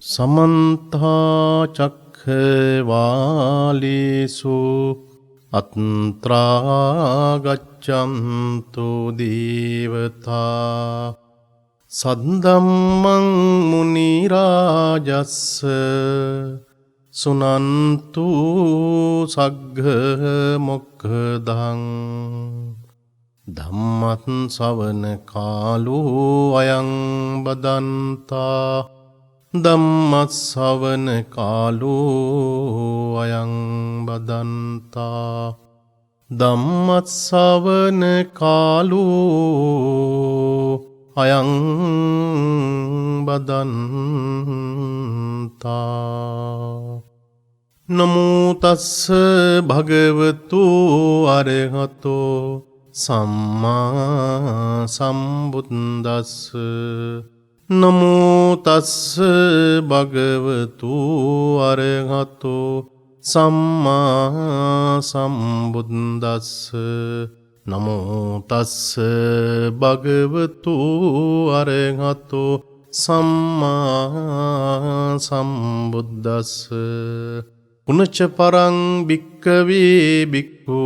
समन्ता चक्रवालेषु अत्रा गच्छन्तु देवता सद्धम्मं मुनिराजस्स सुनन्तु सग्गमुक्खदं धम्मं सवන कालो अयं बदन्ता ධම්මස්සවන කාලෝ අයං බදන්තා ධම්මස්සවන කාලෝ අයං බදන්තා නමෝ තස්ස භගවතු අරහතෝ සම්මා සම්බුද්දස්ස නමෝ තස්ස භගවතු අරහතෝ සම්මා සම්බුද්දස්ස නමෝ තස්ස භගවතු අරහතෝ සම්මා සම්බුද්දස්ස පුනච්ච පරං භික්ඛවේ භික්ඛු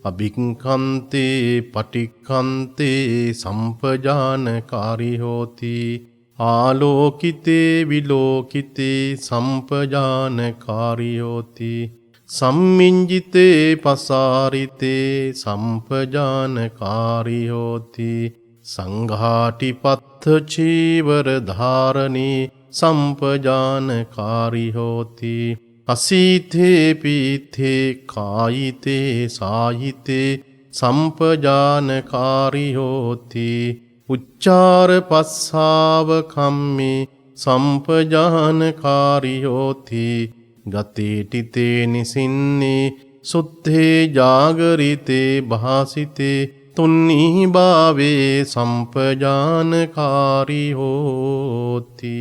අභික්ඛන්තේ පටික්ඛන්තේ සම්පජානකාරී හෝති ආලෝකිතේ විලෝකිතේ සම්පජානකාරී හෝති සම්මිඤ්ජිතේ පසාරිතේ සම්පජානකාරී හෝති සංඝාටිපත්ථ චීවර ධාරණී සම්පජානකාරී හෝති අසීතේ පීතේ කායිතේ සායිතේ සම්පජානකාරී හෝති උච්චාර පස්සාව කම්මේ සම්පජානකාරී හෝති ගතේ ටිතේ නිසින්නේ සුත්තේ ජාගරිතේ භාසිතේ තුන්නී භාවේ සම්පජානකාරී හෝති.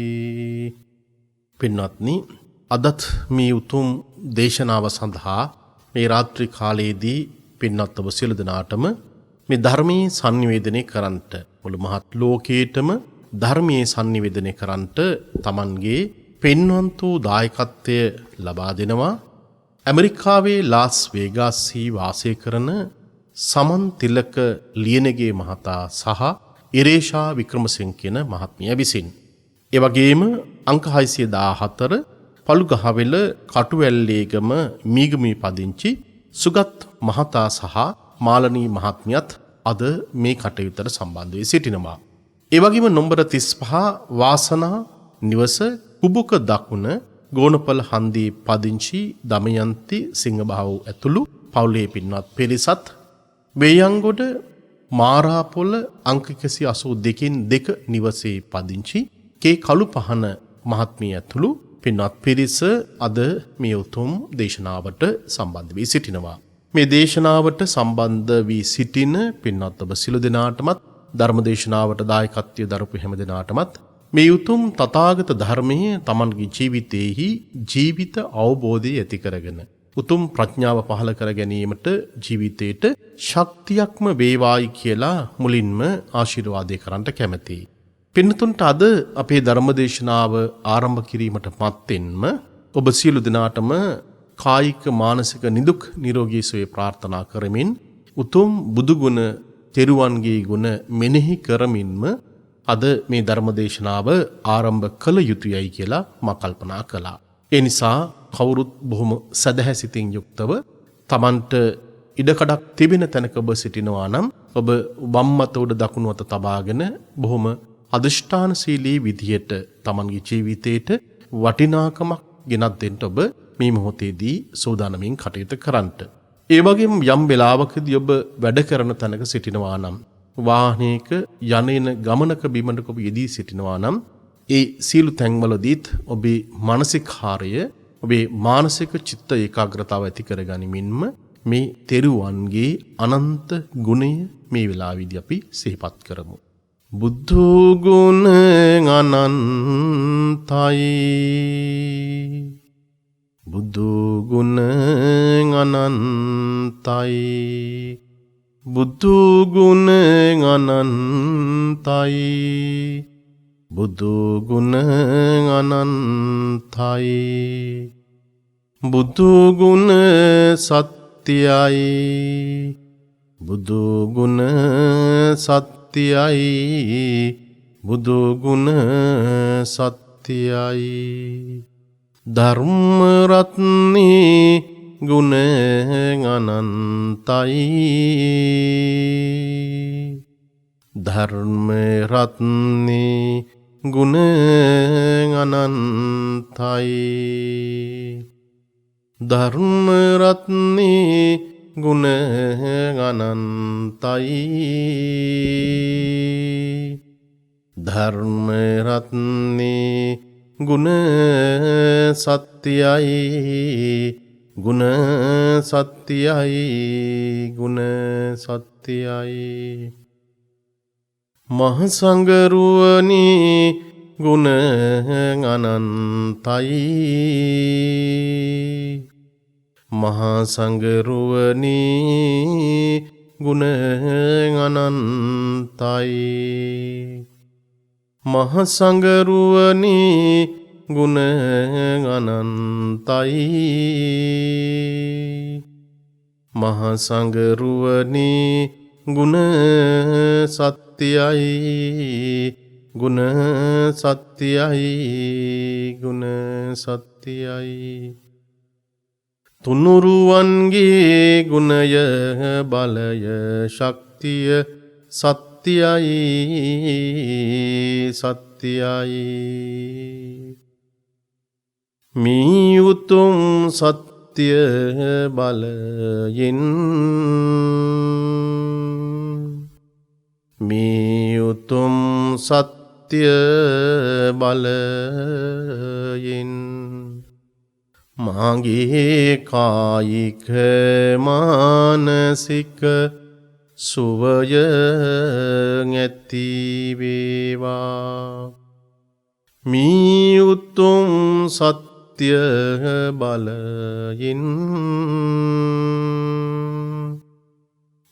පින්වත්නි, අදත් මේ උතුම් දේශනාව සඳහා මේ රාත්‍රී කාලයේදී පින්වත් ඔබ සියලු දෙනාටම මේ ධර්මයේ sannivedanaya කරන්ට මුළු මහත් ලෝකේටම ධර්මයේ sannivedanaya කරන්ට Tamanගේ පින්වන්ත වූ දායකත්වය ලබා දෙනවා ඇමරිකාවේ ලාස් වේගාස්හි වාසය කරන සමන් තිලක ලියනගේ මහතා සහ ඉරේෂා වික්‍රමසිංහ කියන මහත්මිය විසින්. ඒ වගේම අංක 614 පළුගහවෙල කටුවැල්ලේගම මීගමී පදිංචි සුගත් මහතා සහ මාලනී මහත්මියත් අද මේ කටයුත්තට සම්බන්ධ වී සිටිනවා. ඒ වගේම නම්බර 35 වාසනා නිවස කුබුක දකුණ ගෝනපල හන්දියේ පදිංචි දමයන්ති සිංහබාහු ඇතුළු පවුලේ පින්වත් පිරිසත් වේයන්ගොඩ මාරාපොළ අංක 182 නිවසේ පදිංචි කේ කළුපහන මහත්මිය ඇතුළු පින්වත් පිරිස අද මේ උතුම් දේශනාවට සම්බන්ධ වී සිටිනවා. මේ දේශනාවට සම්බන්ධ වී සිටින පින්වත් ඔබ සිළු දෙනාටමත් ධර්ම දේශනාවට දායකත්වය දරපු හැම දෙනාටමත් මේ උතුම් තථාගත ධර්මයේ Tamanගේ ජීවිතයේහි ජීවිත අවබෝධය ඇති කරගෙන උතුම් ප්‍රඥාව පහළ කර ගැනීමට ජීවිතයට ශක්තියක්ම වේවායි කියලා මුලින්ම ආශිර්වාදේ කරන්නට කැමැතියි. පින්නතුන්ට අද අපේ ධර්මදේශනාව ආරම්භ කිරීමට මත්තෙන්ම ඔබ සියලු දෙනාටම කායික මානසික නිදුක් නිරෝගී සුවය ප්‍රාර්ථනා කරමින් උතුම් බුදු ගුණ තෙරුවන්ගේ ගුණ මෙනෙහි කරමින්ම අද මේ ධර්මදේශනාව ආරම්භ කළ යුතුයයි කියලා මා කල්පනා කළා. ඒ නිසා කවුරුත් බොහොම සදහැසිතින් යුක්තව Tamanට ඉඩකඩක් තිබෙන තැනක ඔබ සිටිනවා නම් ඔබ වම් අත උඩ දකුණු අත තබාගෙන බොහොම අදිෂ්ඨානශීලී විදියට Tamanගේ ජීවිතේට වටිනාකමක් ගෙනත් දෙන්න ඔබ මේ මොහොතේදී සූදානමින් කටයුතු කරන්නට. ඒ වගේම යම් වෙලාවකදී ඔබ වැඩ කරන තැනක සිටිනවා නම් වාහනයක යන්නේන ගමනක බිමනක ඔබ යෙදී සිටිනවා නම් ඒ සීළු තැන්වලදීත් ඔබේ මානසිකාර්ය ඔබේ මානසික චිත්ත ඒකාග්‍රතාව ඇති කරගනිමින්ම මේ තෙරුවන්ගේ අනන්ත ගුණය මේ වෙලාවේදී අපි සිහිපත් කරමු. බුද්ධ ගුණ අනන්තයි බුදු ගුණ අනන්තයි බුදු ගුණ අනන්තයි බුදු ගුණ අනන්තයි බුදු ගුණ සත්‍යයි බුදු ගුණ සත්‍යයි බුදු ගුණ සත්‍යයි ධර්ම රත්නේ ගුණ අනන්තයි ධර්ම රත්නේ ගුණ අනන්තයි ධර්ම රත්නේ ගුණ අනන්තයි ධර්ම රත්නේ ගුණ සත්‍යයි ගුණ සත්‍යයි ගුණ සත්‍යයි මහ සංගරුවනි ගුණ අනන්තයි මහා සංගරුවනි ගුණ අනන්තයි මහ සංගරුවනි ගුණ අනන්තයි මහ සංගරුවනි ගුණ සත්‍යයි ගුණ සත්‍යයි ගුණ සත්‍යයි තුනුරුවන්ගේ ගුණය බලය ශක්තිය සත්‍යයි සත්‍යයි මේ උතුම් සත්‍ය බලයෙන් මේ උතුම් සත්‍ය බලයෙන් මාගේ කායික මානසික සුවය ඇති වේවා මේ උතුම් සත්‍ය බලයෙන්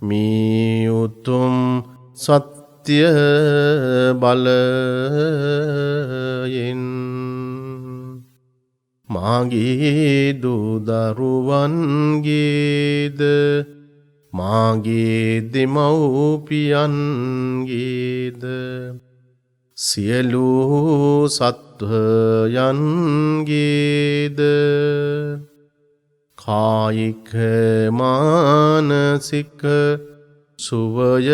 මේ උතුම් සත්‍ය බලයෙන් මාගේ දූ දරුවන්ගේද මාගේ දෙමව්පියන්ගේද සියලු සත්වයන්ගේද කායික මානසික සුවය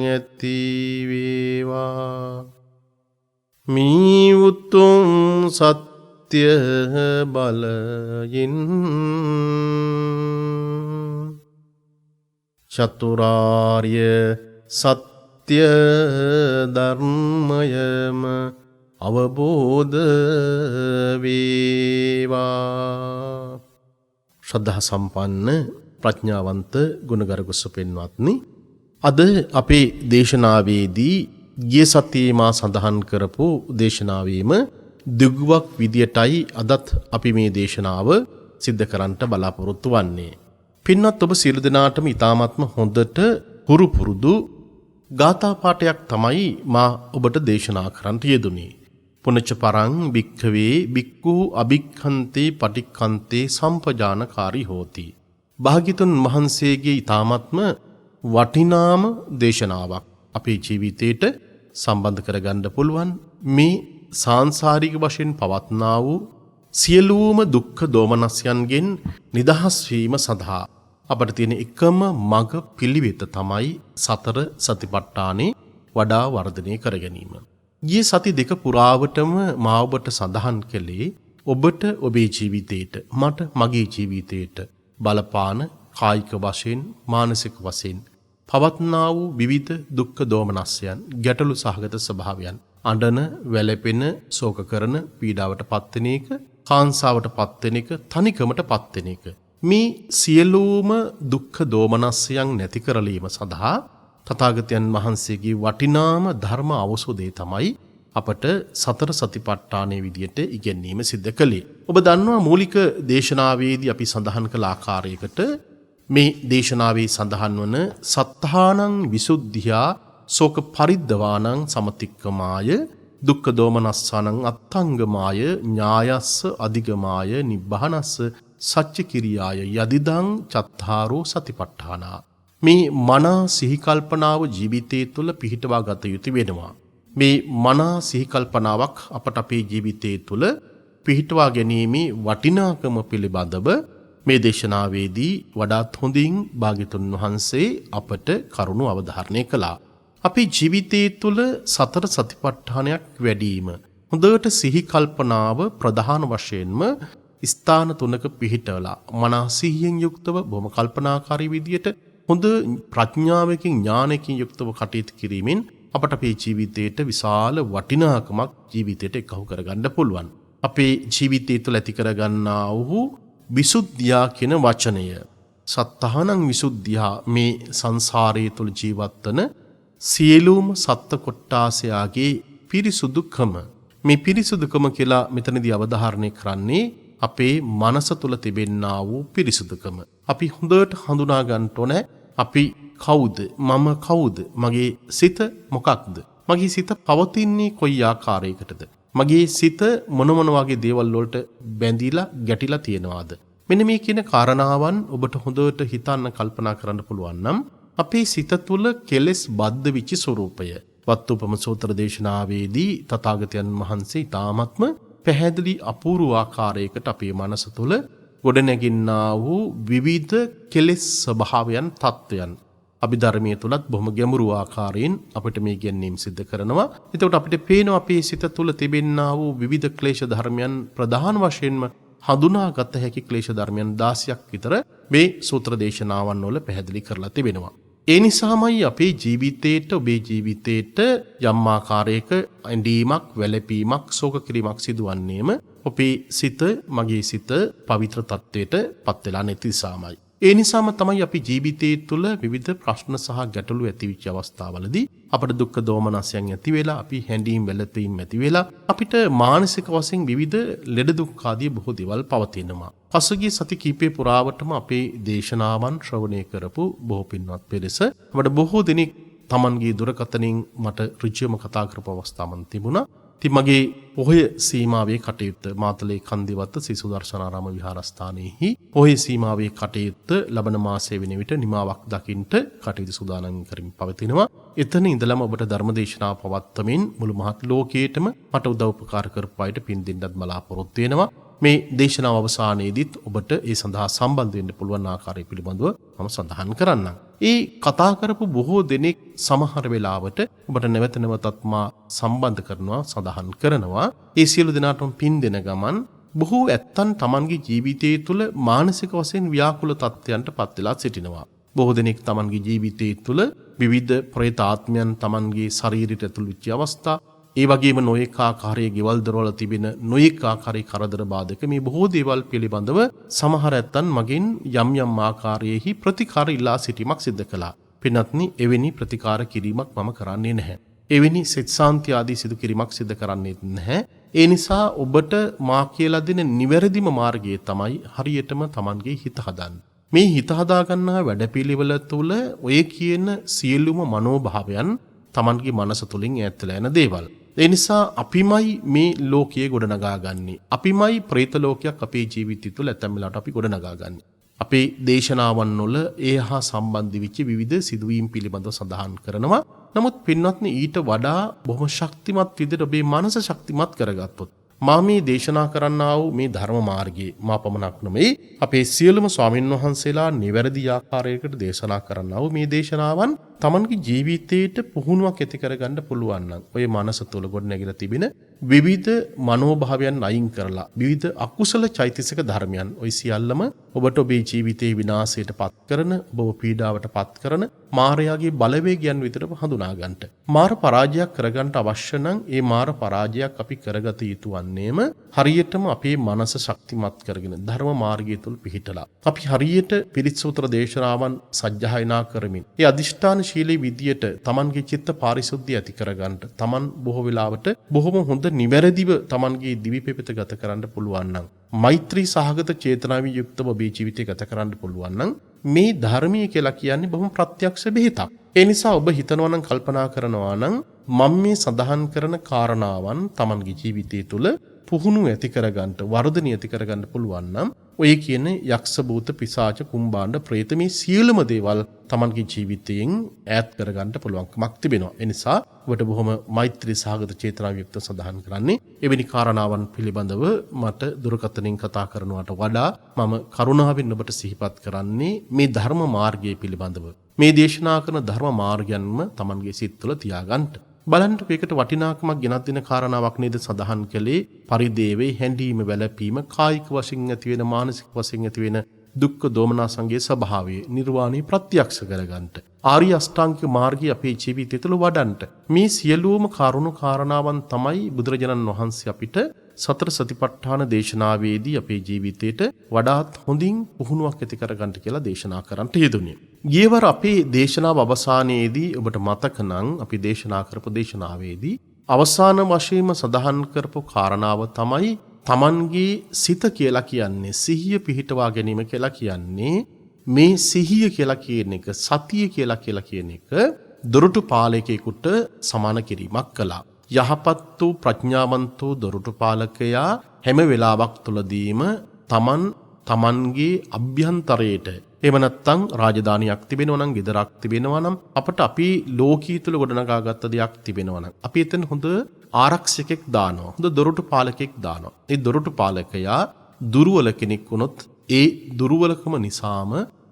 ඇති වේවා මේ උතුම් සත්‍ය බලයෙන් චතුරාර්ය සත්‍ය ධර්මයම අවබෝධ වේවා. ශ්‍රද්ධා සම්පන්න ප්‍රඥාවන්ත ගුණගරුක සුපින්වත්නි, අද අපේ දේශනාවේදී ගිය සතියේ මා සඳහන් කරපු දේශනාවේම දිගුවක් විදියටයි අදත් අපි මේ දේශනාව සිද්ධ කරන්නට බලාපොරොත්තු වන්නේ. පින්වත් ඔබ සියලු දෙනාටම ඉතාමත්ම හොඳට හුරු පුරුදු ගාථා පාඨයක් තමයි මා ඔබට දේශනා කරන්නට යෙදුනේ. පුනච්ච පරං භික්ඛවේ භික්ඛු අභික්ඛන්තේ පටික්ඛන්තේ සම්පජානකාරී හෝති. භාග්‍යතුන් වහන්සේගේ ඉතාමත්ම වටිනාම දේශනාවක් අපේ ජීවිතයට සම්බන්ධ කරගන්න පුළුවන්. මේ සාංසාරික වශයෙන් පවත්නා වූ සියලුම දුක්ඛ දෝමනස්යන්ගෙන් නිදහස් වීම සඳහා අපට තියෙන එකම මඟ පිළිවෙත තමයි සතර සතිපට්ඨානේ වඩා වර්ධනය කර ගැනීම. ගිය සති දෙක පුරාවටම මා ඔබට සඳහන් කළේ ඔබට ඔබේ ජීවිතේට මට මගේ ජීවිතේට බලපාන කායික වශයෙන් මානසික වශයෙන් පවත්නා වූ විවිධ දුක්ඛ දෝමනස්යන් ගැටලු සහගත ස්වභාවයන් අඬන වැළපෙන ශෝක කරන පීඩාවට පත්වෙන එක කාංසාවට පත්වෙන එක තනිකමට පත්වෙන එක මේ සියලුම දුක්ඛ දෝමනස්යන් නැති කරලීම සඳහා තථාගතයන් වහන්සේගේ වටිනාම ධර්ම අවසෝදේ තමයි අපට සතර සතිපට්ඨානයේ විදියට ඉගෙනීම සිද්ධ කළේ. ඔබ දන්නවා මූලික දේශනාවේදී අපි සඳහන් කළ ආකාරයකට මේ දේශනාවේ සඳහන් වන සත්තානං විසුද්ධියා සෝක පරිද්දවානං සමතික්කමාය දුක්ඛ දෝමනස්සානං අත්තංගමාය ඥායස්ස අධිගමාය නිබ්බහනස්ස සච්ච කිරියාය යදිදං චත්තාරෝ සතිපට්ඨානා. මේ මනා සිහි කල්පනාව ජීවිතයේ තුල පිහිටවා ගත යුතු වෙනවා. මේ මනා සිහි කල්පනාවක් අපට අපේ ජීවිතයේ තුල පිහිටවා ගැනීමේ වටිනාකම පිළිබඳව මේ දේශනාවේදී වඩාත් හොඳින් භාග්‍යතුන් වහන්සේ අපට කරුණු අවධාරණය කළා. අපේ ජීවිතයේ තුල සතර සතිපට්ඨානයක් වැඩිම හොඳට සිහි කල්පනාව ප්‍රධාන වශයෙන්ම ස්ථාන තුනක පිහිටවලා මනා සිහියෙන් යුක්තව බොහොම කල්පනාකාරී විදියට හොඳ ප්‍රඥාවකින් ඥානකින් යුක්තව කටයුතු කිරීමෙන් අපට අපේ ජීවිතයට විශාල වටිනාකමක් ජීවිතයට එකහු කරගන්න පුළුවන්. අපේ ජීවිතය තුළ ඇති කරගන්නා වූ විසුද්ධියා කියන වචනය සත්තහනං විසුද්ධියා මේ සංසාරයේ තුල ජීවත් වන සියලුම සත්ත්ව කොට්ටාසයාගේ පිරිසුදුකම. මේ පිරිසුදුකම කියලා මෙතනදී අවධාරණය කරන්නේ අපේ මනස තුල තිබෙන්නා වූ පිරිසුදුකම. අපි හොඳට හඳුනා ගන්න ඕනේ අපි කවුද? මම කවුද? මගේ සිත මොකක්ද? මගේ සිත පවතින්නේ කොයි ආකාරයකටද? මගේ සිත මොන වගේ දේවල් වලට බැඳිලා ගැටිලා තියෙනවාද? මෙන්න මේ කියන කාරණාවන් ඔබට හොඳට හිතන්න කල්පනා කරන්න පුළුවන් නම් අපේ සිත තුළ කෙලෙස් බද්ධ විච ස්වરૂපය වත්තුපම සූත්‍ර දේශනාවේදී තථාගතයන් වහන්සේ ඊ타ත්ම පැහැදිලි අපූර්ව ආකාරයකට අපේ මනස තුළ ගොඩනැගින්නා වූ විවිධ කෙලෙස් ස්වභාවයන් තත්වයන් අභිධර්මයේ තුලත් බොහොම ගැඹුරු ආකාරයෙන් අපිට මේ ගැනීම සිද්ධ කරනවා. එතකොට අපිට පේනවා අපේ සිත තුළ තිබෙන්නා වූ විවිධ ක්ලේශ ධර්මයන් ප්‍රධාන වශයෙන්ම හඳුනාගත හැකි ක්ලේශ ධර්මයන් 16ක් විතර මේ සූත්‍ර දේශනාවන් වල පැහැදිලි කරලා තිබෙනවා. ඒ නිසාමයි අපේ ජීවිතේට ඔබේ ජීවිතේට යම් ආකාරයක ඇඳීමක්, වැළපීමක්, ශෝක කිරීමක් සිදුවන්නේම අපේ සිත, මගේ සිත පවිත්‍ර තත්වයට පත් වෙලා නැති නිසාමයි. ඒ නිසාම තමයි අපි ජීවිතයේ තුළ විවිධ ප්‍රශ්න සහ ගැටලු ඇතිවිච්ච අවස්ථාවලදී අපට දුක්ඛ දෝමනස්යන් ඇති වෙලා අපි හැඬීම් වැළපීම් ඇති වෙලා අපිට මානසික වශයෙන් විවිධ ලෙඩ දුක් ආදී බොහෝ දේවල් පවතිනවා. පසුගිය සති කිහිපේ පුරාවටම අපේ දේශනාවන් ශ්‍රවණය කරපු බොහෝ පින්වත් පිරිස අපට බොහෝ දෙනෙක් Tamanගේ දුරකථනින් මට ඍජුවම කතා කරපු අවස්ථාවන් තිබුණා. ඉතින් මගේ පොහොය සීමාවේ කටයුත්ත මාතලේ කන්දිවත්ත ශ්‍රී සුදර්ශනාරාම විහාරස්ථානයේහි පොහොය සීමාවේ කටයුත්ත ලබන මාසයේ වෙන විට නිමාවක් දකින්ට කටයුතු සූදානම් කරමින් පවතිනවා. එතන ඉඳලම ඔබට ධර්මදේශනා පවත්වමින් මුළු මහත් ලෝකයේටම මට උදව් උපකාර කරපු අයට පින් දෙන්නත් බලාපොරොත්තු වෙනවා. මේ දේශනාව අවසානයේදීත් ඔබට ඒ සඳහා සම්බන්ධ වෙන්න පුළුවන් ආකාරය පිළිබඳව මම සඳහන් කරන්නම්. ඒ කතා කරපු බොහෝ දෙනෙක් සමහර වෙලාවට ඔබට නැවත නැවතත් මා සම්බන්ධ කරනවා, සඳහන් කරනවා. ඒ සියලු දෙනාටම පින් දෙන ගමන් බොහෝ ඇත්තන් Tamanගේ ජීවිතයේ තුල මානසික වශයෙන් ව්‍යාකූල තත්ත්වයන්ට පත් වෙලා සිටිනවා. බොහෝ දෙනෙක් Tamanගේ ජීවිතයේ තුල විවිධ ප්‍රේතාත්මයන් Tamanගේ ශරීරයට ඇතුළු වෙච්ච අවස්ථා, ඒ වගේම නොයෙක් ආකාරයේ ගෙවල් දොරවල තිබෙන නොයෙක් ආකාරයේ කරදර බාධක මේ බොහෝ දේවල් පිළිබඳව සමහර ඇත්තන් මගෙන් යම් යම් ආකාරයේහි ප්‍රතිකාර ඉල්ලා සිටීමක් සිදු කළා. පින්වත්නි, එවැනි ප්‍රතිකාර කිරීමක් මම කරන්නේ නැහැ. එවැනි සිත ශාන්ති ආදී සිදු කිරීමක් සිදු කරන්නේ නැහැ. ඒ නිසා ඔබට මා කියලා දෙන නිවැරදිම මාර්ගය තමයි හරියටම Tamanගේ හිත හදන්න. මේ හිත හදා ගන්නා වැඩපිළිවෙල තුළ ඔය කියන සියලුම මනෝභාවයන් Tamanගේ මනස තුලින් ඈත් වෙලා යන දේවල්. ඒ නිසා අපිමයි මේ ලෝකයේ ගොඩනගා ගන්නේ. අපිමයි പ്രേත ලෝකයක් අපේ ජීවිතය තුළ ඇතැම් වෙලාවට අපි ගොඩනගා ගන්නේ. අපේ දේශනාවන් වල ඒ හා සම්බන්ධ වෙච්ච විවිධ සිදුවීම් පිළිබඳව සඳහන් කරනවා. නමුත් පින්වත්නි, ඊට වඩා බොහොම ශක්තිමත් විදිහට ඔබේ මනස ශක්තිමත් කරගත්තොත් මා මේ දේශනා කරන්නා වූ මේ ධර්ම මාර්ගයේ මා පමණක් නෙමෙයි අපේ සියලුම ස්වාමින් වහන්සේලා නිවැරදි ආකාරයකට දේශනා කරන්නා වූ මේ දේශනාවන් Tamanගේ ජීවිතයට පුහුණුවක් ඇති කරගන්න පුළුවන් නම් ඔය මනස තුළ ගොඩනැගිලා තිබෙන විවිධ මනෝභාවයන් අයින් කරලා විවිධ අකුසල චෛතසික ධර්මයන් ඔය සියල්ලම ඔබට ඔබේ ජීවිතේ විනාශයට පත් කරන, ඔබව පීඩාවට පත් කරන මායාවේ බලවේගයන් විතරම හඳුනා ගන්නට. මාර පරාජයක් කරගන්න අවශ්‍ය නම් ඒ මාර පරාජයක් අපි කරගත යුතු වන්නේම හරියටම අපේ මනස ශක්තිමත් කරගෙන ධර්ම මාර්ගය තුල පිහිටලා අපි හරියට පිරිත් සූත්‍ර දේශනාවන් සජ්ජායනා කරමින් ඒ අදිෂ්ඨානශීලී විදියට Tamanගේ චිත්ත පාරිශුද්ධිය ඇති කරගන්න Taman බොහෝ වෙලාවට බොහොම හොඳ නිවැරදිව Tamanගේ දිවි පෙපත ගත කරන්න පුළුවන් නම් මෛත්‍රී සහගත චේතනාවෙන් යුක්තව ඔබේ ජීවිතය ගත කරන්න පුළුවන් නම් මේ ධර්මයේ කියලා කියන්නේ බොහොම ප්‍රත්‍යක්ෂ බෙහෙතක්. ඒ නිසා ඔබ හිතනවා නම් කල්පනා කරනවා නම් මම මේ සඳහන් කරන කාරණාවන් Tamanගේ ජීවිතය තුළ පුහුණු ඇති කරගන්න, වර්ධනය ඇති කරගන්න පුළුවන් නම් ඔය කියන යක්ෂ භූත පිසාච කුම්භාණ්ඩ ප්‍රේත මේ සියලුම දේවල් Tamanගේ ජීවිතයෙන් ඈත් කරගන්න පුළුවන්කමක් තිබෙනවා. ඒ නිසා ඔබට බොහොම මෛත්‍රී සහගත චේතනාව යුක්ත සඳහන් කරන්නේ එවැනි කාරණාවන් පිළිබඳව මට දුරකථනයෙන් කතා කරනවට වඩා මම කරුණාවෙන් ඔබට සිහිපත් කරන්නේ මේ ධර්ම මාර්ගය පිළිබඳව. මේ දේශනා කරන ධර්ම මාර්ගයන්ම Tamanගේ සිත් තුළ තියාගන්න. බලන්න මේකට වටිනාකමක් ගෙනත් දෙන කාරණාවක් නේද සඳහන් කළේ පරිදේවේ හැඬීම වැළපීම කායික වශයෙන් ඇති වෙන මානසික වශයෙන් ඇති වෙන දුක්ඛ දෝමනසංගේ ස්වභාවය නිර්වාණය ප්‍රත්‍යක්ෂ කරගන්නට ආර්ය අෂ්ටාංගික මාර්ගය අපේ ජීවිතය තුළ වඩන්නට මේ සියලුම කරුණු කාරණාවන් තමයි බුදුරජාණන් වහන්සේ අපිට සතර සතිපට්ඨාන දේශනාවේදී අපේ ජීවිතයට වඩාත් හොඳින් පුහුණුවක් ඇති කරගන්න කියලා දේශනා කරන්නට යෙදුනේ. ගියවර අපේ දේශනාව අවසානයේදී ඔබට මතක නම් අපි දේශනා කරපු දේශනාවේදී අවසාන වශයෙන්ම සඳහන් කරපු කාරණාව තමයි Tamanගේ සිත කියලා කියන්නේ සිහිය පිහිටවා ගැනීම කියලා කියන්නේ මේ සිහිය කියලා කියන එක සතිය කියලා කියන එක දොරටු පාලකයෙකුට සමාන කිරීමක් කළා. යහපත් වූ ප්‍රඥාවන්ත වූ දොරටු පාලකයා හැම වෙලාවක් තුලදීම තමන්ගේ අභ්‍යන්තරයට එහෙම නැත්නම් රාජධානියක් තිබෙනවා නම් ගෙදරක් තිබෙනවා නම් අපට අපි ලෝකීය තුල ගොඩනගාගත්ත දෙයක් තිබෙනවා නම් අපි එතන හොඳ ආරක්ෂකෙක් දානවා හොඳ දොරටු පාලකෙක් දානවා. ඒ දොරටු පාලකයා දුර්වල කෙනෙක් වුණොත් ඒ දුර්වලකම නිසාම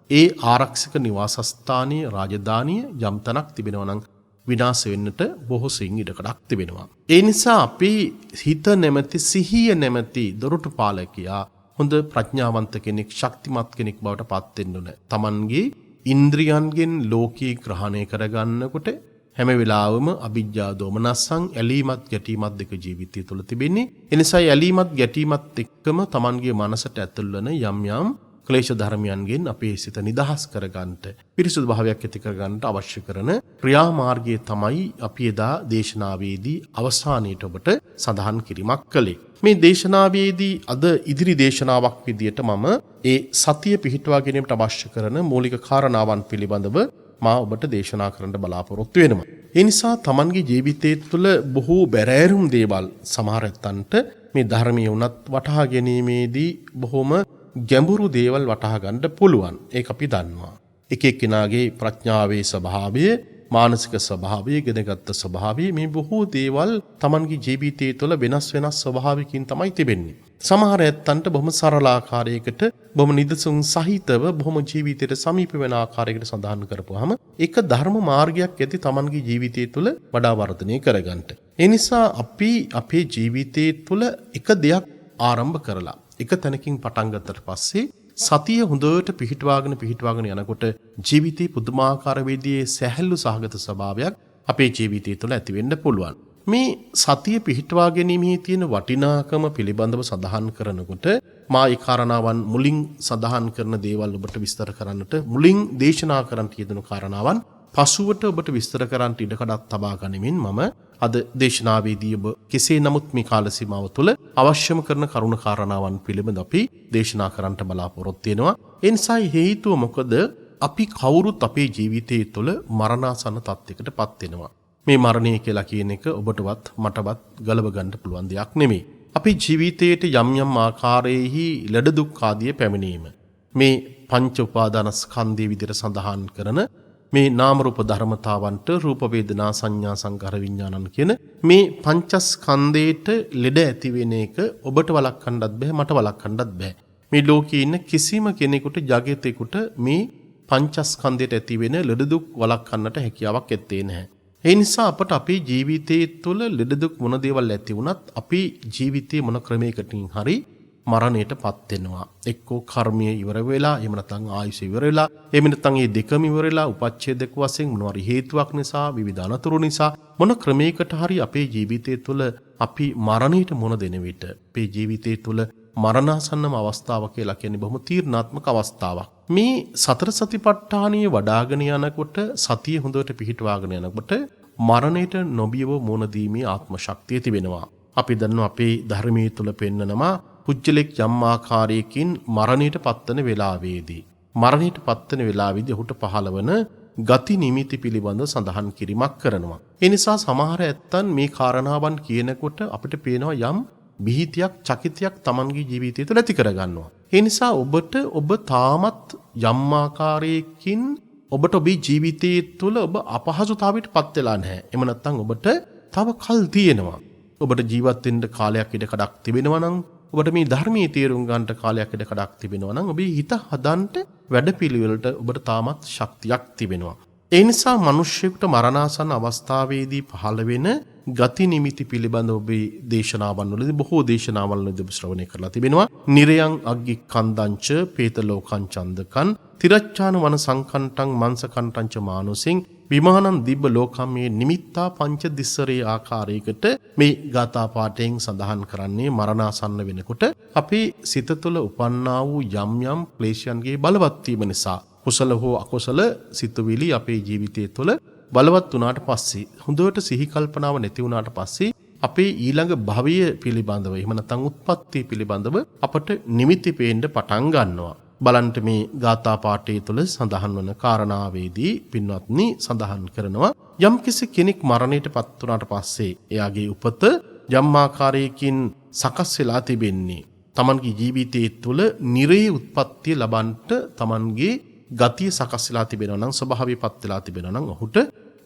ඒ ආරක්ෂක නිවාසස්ථානයේ රාජධානිය යම් තැනක් තිබෙනවා නම් විනාශ වෙන්නට බොහෝ සෙයින් ඉඩකඩක් තිබෙනවා. ඒ නිසා අපි හිත නැමැති සිහිය නැමැති දොරටු පාලකයා හොඳ ප්‍රඥාවන්ත කෙනෙක් ශක්තිමත් කෙනෙක් බවට පත් වෙන්න ඕන. Tamanගේ ඉන්ද්‍රියන්ගෙන් ලෝකී ග්‍රහණය කරගන්නකොට හැම වෙලාවෙම අවිජ්ජා දෝමනස්සං ඇලීමත් ගැටීමත් දෙක ජීවිතය තුළ තිබෙන්නේ. ඒ නිසා ඇලීමත් ගැටීමත් එක්කම Tamanගේ මනසට ඇතුල් වෙන යම් යම් ක්ලේශ ධර්මයන්ගෙන් අපේ සිත නිදහස් කරගන්නට පිරිසුදු භාවයක් ඇති කරගන්නට අවශ්‍ය කරන ක්‍රියාමාර්ගය තමයි අපි එදා දේශනාවේදී අවසානයේට ඔබට සඳහන් කිරීමක් කළේ. මේ දේශනාවේදී අද ඉදිරි දේශනාවක් විදියට මම ඒ සතිය පිහිටුවා ගැනීමට අවශ්‍ය කරන මූලික කාරණාවන් පිළිබඳව මා ඔබට දේශනා කරන්න බලාපොරොත්තු වෙනවා. ඒ නිසා Tamanගේ ජීවිතය තුළ බොහෝ බැරෑරුම් දේවල් සමහර ඇත්තන්ට මේ ධර්මයේ උනත් වටහා ගැනීමේදී බොහොම ගැඹුරු දේවල් වටහා ගන්න පුළුවන්. ඒක අපි දන්නවා. එක එක්කෙනාගේ ප්‍රඥාවේ ස්වභාවය, මානසික ස්වභාවය, ගෙනගත්තු ස්වභාවය මේ බොහෝ දේවල් Tamanගේ ජීවිතය තුළ වෙනස් ස්වභාවයකින් තමයි තිබෙන්නේ. සමහර ඇත්තන්ට බොහොම සරල ආකාරයකට, බොහොම නිදසුන් සහිතව, බොහොම ජීවිතයට සමීප වෙන ආකාරයකට සඳහන් කරපුවාම ඒක ධර්ම මාර්ගයක් ඇති Tamanගේ ජීවිතය තුළ වඩා වර්ධනය කරගන්නට. ඒ නිසා අපි අපේ ජීවිතය තුළ එක දෙයක් ආරම්භ කරලා එක තැනකින් පටන් ගත්තට පස්සේ සතිය හොඳට පිහිටවාගෙන යනකොට ජීවිතේ පුදුමාකාර විදිහේ සැහැල්ලු සහගත ස්වභාවයක් අපේ ජීවිතය තුළ ඇති වෙන්න පුළුවන්. මේ සතිය පිහිටවා ගැනීමේ තියෙන වටිනාකම පිළිබඳව සඳහන් කරනකොට මා ඒ කාරණාවන් මුලින් සඳහන් කරන දේවල් ඔබට විස්තර කරන්නට මුලින් දේශනා කරන්නට යෙදුණු කාරණාවන් පසුවට ඔබට විස්තර කරන්නට ඉඩකඩක් තබා ගනිමින් මම අද දේශනාවේදී ඔබ කෙසේ නමුත් මේ කාල සීමාව තුළ අවශ්‍යම කරන කරුණ කාරණාවන් පිළිබඳ අපි දේශනා කරන්නට බලාපොරොත්තු වෙනවා. ඒ නිසා හේතුව මොකද? අපි කවුරුත් අපේ ජීවිතයේ තුළ මරණාසන්න තත්යකටපත් වෙනවා. මේ මරණය කියලා කියන එක ඔබටවත් මටවත් ගලව ගන්න පුළුවන් දෙයක් නෙමෙයි. අපේ ජීවිතයේට යම් යම් ආකාරයේහි ලෙඩ දුක් ආදිය පැමිණීම මේ පංච උපාදානස්කන්ධයේ විදිහට සඳහන් කරන මේ නාම රූප ධර්මතාවන්ට රූප වේදනා සංඥා සංකාර විඥානන් කියන මේ පංචස්කන්ධයට ලෙඩ ඇති වෙන එක ඔබට වළක්වන්නත් බෑ මට වළක්වන්නත් බෑ. මේ ලෝකේ ඉන්න කිසිම කෙනෙකුට ජගතේකට මේ පංචස්කන්ධයට ඇති වෙන ලෙඩ දුක් වළක්වන්නට හැකියාවක් ඇත්තේ නැහැ. ඒ නිසා අපට අපේ ජීවිතයේ තුළ ලෙඩ දුක් මොන දේවල් ඇති වුණත් අපේ ජීවිතයේ මොන ක්‍රමයකටකින් හරි මරණයටපත් වෙනවා. එක්කෝ කර්මය ඉවර වෙලා, එහෙම නැත්නම් ආයුෂ ඉවර වෙලා, එහෙම නැත්නම් මේ දෙකම ඉවර වෙලා උපච්ඡේදක වශයෙන් මොනවාරි හේතුවක් නිසා, විවිධ අනතුරු නිසා මොන ක්‍රමයකට හරි අපේ ජීවිතය තුළ අපි මරණයට මුහුණ දෙන විට අපේ ජීවිතය තුළ මරණාසන්නම අවස්ථාව කියලා කියන්නේ බොහොම තීරණාත්මක අවස්ථාවක්. මේ සතර සතිපට්ඨානිය වඩාගෙන යනකොට, සතිය හොඳට පිහිටවාගෙන යනකොට මරණයට නොබියව මුහුණ දීමේ ආත්ම ශක්තිය තිබෙනවා. අපි දන්නවා අපේ ධර්මයේ තුල පෙන්නනවා පුජ්‍යලෙක් යම් ආකාරයකින් මරණයට පත්වන වෙලාවේදී මරණයට පත්වන වෙලාවේදී ඔහුට පහළවන ගති නිමිති පිළිබඳව සඳහන් කිරීමක් කරනවා. ඒ නිසා සමහර ඇත්තන් මේ කාරණාවන් කියනකොට අපිට පේනවා යම් බිහිතියක් චකිතයක් Tamanගේ ජීවිතය තුළ ඇති කරගන්නවා. ඒ නිසා ඔබ තාමත් යම් ආකාරයකින් ඔබට ඔබේ ජීවිතයේ තුළ ඔබ අපහසුතාවයට පත් වෙලා නැහැ. එම නැත්නම් ඔබට තව කල් තියෙනවා. ඔබට ජීවත් වෙන්න කාලයක් ඉඩ කඩක් තිබෙනවා නම් ඔබට මේ ධර්මයේ තේරුම් ගන්නට කාලයක් ඉඩ කඩක් තිබෙනවා නම් ඔබේ හිත හදන්න වැඩපිළිවෙලට ඔබට තාමත් ශක්තියක් තිබෙනවා. ඒ නිසා මිනිස්සෙකුට මරණාසන්න අවස්ථාවේදී පහළ වෙන ගති නිමිති පිළිබඳ ඔබේ දේශනාවන් වලදී බොහෝ දේශනාවන් වලදී ශ්‍රවණය කරලා තිබෙනවා. නිරයන් අග්ගි කන්දංච පේත ලෝකං චන්දකං තිරච්ඡාන වන සංකන්තං මංසකන්තංච මානුසින් විමානං දිබ්බ ලෝකම්මේ නිමිත්තා පංච දිස්සරේ ආකාරයකට මේ ගාථා පාඨයෙන් සඳහන් කරන්නේ මරණාසන්න වෙනකොට අපේ සිත තුළ උපන්නා වූ යම් යම් ක්ලේශයන්ගේ බලවත් වීම නිසා කුසල හෝ අකුසල සිතුවිලි අපේ ජීවිතය තුළ බලවත් වුණාට පස්සේ හොඳට සිහි කල්පනාව නැති වුණාට පස්සේ අපේ ඊළඟ භවය පිළිබඳව එහෙම නැත්නම් උත්පත්ති පිළිබඳව අපට නිමිති පේන්න පටන් ගන්නවා. බලන්ට මේ ගාථා පාඨය තුළ සඳහන් වන කාරණාවේදී පින්වත්නි සඳහන් කරනවා යම් කෙනෙක් මරණයට පත් වුණාට පස්සේ එයාගේ උපත යම් ආකාරයකින් සකස් වෙලා තිබෙන්නේ තමන්ගේ ජීවිතයේ තුළ නිරේ උත්පත්තිය ලබන්නට තමන්ගේ ගතිය සකස් වෙලා තිබෙනවා නම් ස්වභාවයපත් වෙලා තිබෙනවා නම් ඔහුට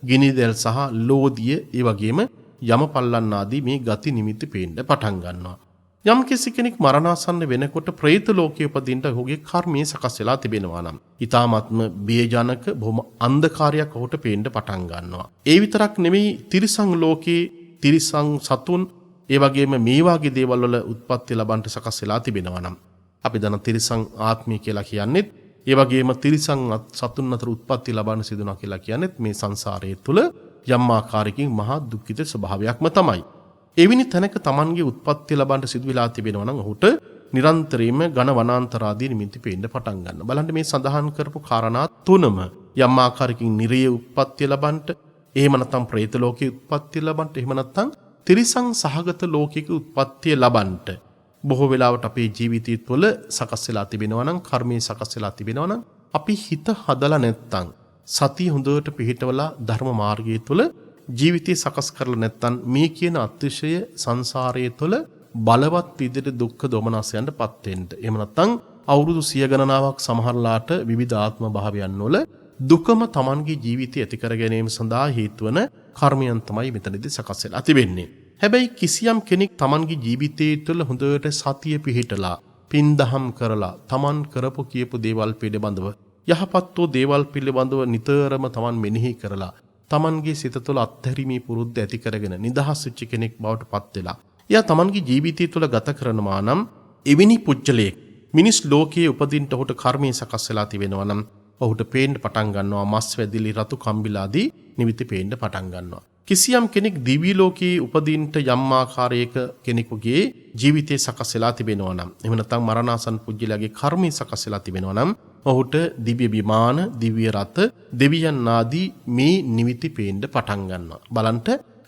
ගිනිදෙල් සහ ලෝදිය ඒ වගේම යමපල්ලන් ආදී මේ ගති නිමිති පේන්න පටන් ගන්නවා. යම් කෙනෙක් මරණාසන්න වෙනකොට പ്രേත ලෝකයේ උපදින්න ඔහුගේ කර්මයේ සකස් වෙලා තිබෙනවා නම් ඊ타ත්ම බියජනක බොහොම අන්ධකාරයක් ඔහුට පේන්න පටන් ගන්නවා. ඒ විතරක් නෙමෙයි තිරිසන් ලෝකයේ තිරිසන් සතුන් ඒ වගේම මේ වාගේ දේවල් වල උත්පත්ති ලබන්නට සකස් වෙලා තිබෙනවා නම් අපි දන්න තිරිසන් ආත්මය කියලා කියන්නේ ඒ වගේම තිරිසන් සතුන් අතර උත්පත්ති ලබන්න සිදුනවා කියලා කියන්නේ මේ සංසාරයේ තුල යම් ආකාරයකින් මහා දුක්ඛිත ස්වභාවයක්ම තමයි. එවැනි තැනක Tamanගේ උත්පත්ති ලබන්න සිදු වෙලා තිබෙනවා නම් ඔහුට නිරන්තරයෙන්ම ඝන වනාන්තර ආදී නිමිති පේන්න පටන් ගන්නවා. බලන්න මේ සඳහන් කරපු කාරණා තුනම යම් ආකාරයකින් නිරයේ උත්පත්ති ලබන්නට, එහෙම නැත්නම් പ്രേත ලෝකයේ උත්පත්ති ලබන්නට, එහෙම නැත්නම් තිරිසන් සහගත ලෝකික උත්පත්ති ලබන්නට බොහෝ වෙලාවට අපේ ජීවිතය තුළ සකස් වෙලා තිබෙනවා නම් කර්මයේ සකස් වෙලා තිබෙනවා නම් අපි හිත හදලා නැත්තම් සතිය හොඳට පිහිටවලා ධර්ම මාර්ගය තුළ ජීවිතය සකස් කරලා නැත්තම් මේ කියන අතිශය සංසාරයේ තුළ බලවත් විදිහට දුක්ඛ දොමනසයන්ට පත් වෙන්න. එහෙම නැත්තම් අවුරුදු 100 ගණනාවක් සමහරලාට විවිධ ආත්ම භාවයන් වල දුකම Tamanගේ ජීවිතය ඇති කර ගැනීම සඳහා හේතු වන කර්මයන් තමයි මෙතනදී සකස් වෙලා තිබෙන්නේ. හැබැයි කිසියම් කෙනෙක් Tamanගේ ජීවිතයේ තුළ හොඳට සතිය පිහිටලා පින්දහම් කරලා Taman කරපු කියපු දේවල් පිළිබඳව යහපත් වූ දේවල් පිළිබඳව නිතරම Taman මෙනෙහි කරලා Tamanගේ සිත තුළ අත්හැරීමේ පුරුද්ද ඇති කරගෙන නිදහස් වෙච්ච කෙනෙක් බවට පත් වෙලා එයා Tamanගේ ජීවිතය තුළ ගත කරනවා නම් එවැනි පුජ්‍යලයක් මිනිස් ලෝකයේ උපදින්න ඔහුට කර්මයේ සකස් වෙලා තිබෙනවා නම් ඔහුට පේන්න පටන් ගන්නවා මස් වැදිලි රතු කම්බිලාදී නිමිති පේන්න පටන් ගන්නවා. කිසියම් කෙනෙක් දිව්‍ය ලෝකයේ උපදින්නට යම් ආකාරයක කෙනෙකුගේ ජීවිතය සකස් වෙලා තිබෙනවා නම් එහෙම නැත්නම් මරණාසන්න පුජ්‍යලයාගේ කර්මය සකස් වෙලා තිබෙනවා නම් ඔහුට දිව්‍ය විමාන, දිව්‍ය රථ, දෙවියන් ආදී මේ නිමිති පේන්න පටන් ගන්නවා. බලන්න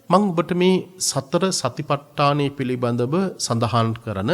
මම ඔබට මේ සතර සතිපට්ඨානයේ පිළිබඳව සඳහන් කරන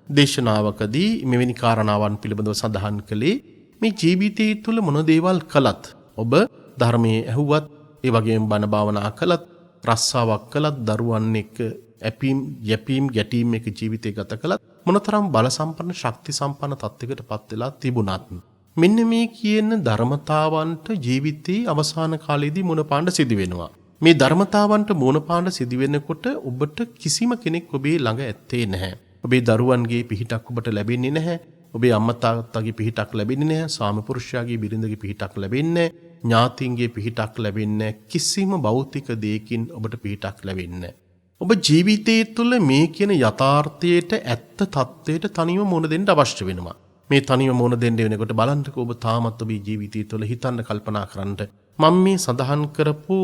දේශනාවකදී මෙවැනි කාරණාවන් පිළිබඳව සඳහන් කළේ මේ ජීවිතය තුළ මොන දේවල් කළත් ඔබ ධර්මයේ ඇහුවත් ඒ වගේම බණ භාවනා කළත් රස්සාවක් කළත් දරුවන් එක්ක ඇපීම් යැපීම් ගැටීම් එක ජීවිතය ගත කළත් මොනතරම් බල සම්පන්න ශක්ති සම්පන්න තත්යකට පත් වෙලා තිබුණත් මෙන්න මේ කියන ධර්මතාවන්ට ජීවිතයේ අවසාන කාලයේදී මුණ පාන්න සිදු වෙනවා. මේ ධර්මතාවන්ට මුණ පාන්න සිදු වෙනකොට ඔබට කිසිම කෙනෙක් ඔබේ ළඟ ඇත්තේ නැහැ. ඔබේ දරුවන්ගේ පිහිටක් ඔබට ලැබෙන්නේ නැහැ. ඔබේ අම්මා තාත්තගේ පිහිටක් ලැබෙන්නේ නැහැ. ස්වාමි පුරුෂයාගේ බිරිඳගේ පිහිටක් ලැබෙන්නේ නැහැ. ඥාතීන්ගේ පිහිටක් ලැබෙන්නේ නැහැ. කිසිම භෞතික දෙයකින් ඔබට පිහිටක් ලැබෙන්නේ නැහැ. ඔබ ජීවිතයේ තුළ මේ කියන යථාර්ථයට ඇත්ත தത്വයට තනියම මුණ දෙන්න අවශ්‍ය වෙනවා. මේ තනියම මුණ දෙන්න වෙනකොට බලන්නකෝ ඔබ තාමත් ඔබේ ජීවිතය තුළ හිතන්න කල්පනා කරන්න. මම මේ සඳහන් කරපු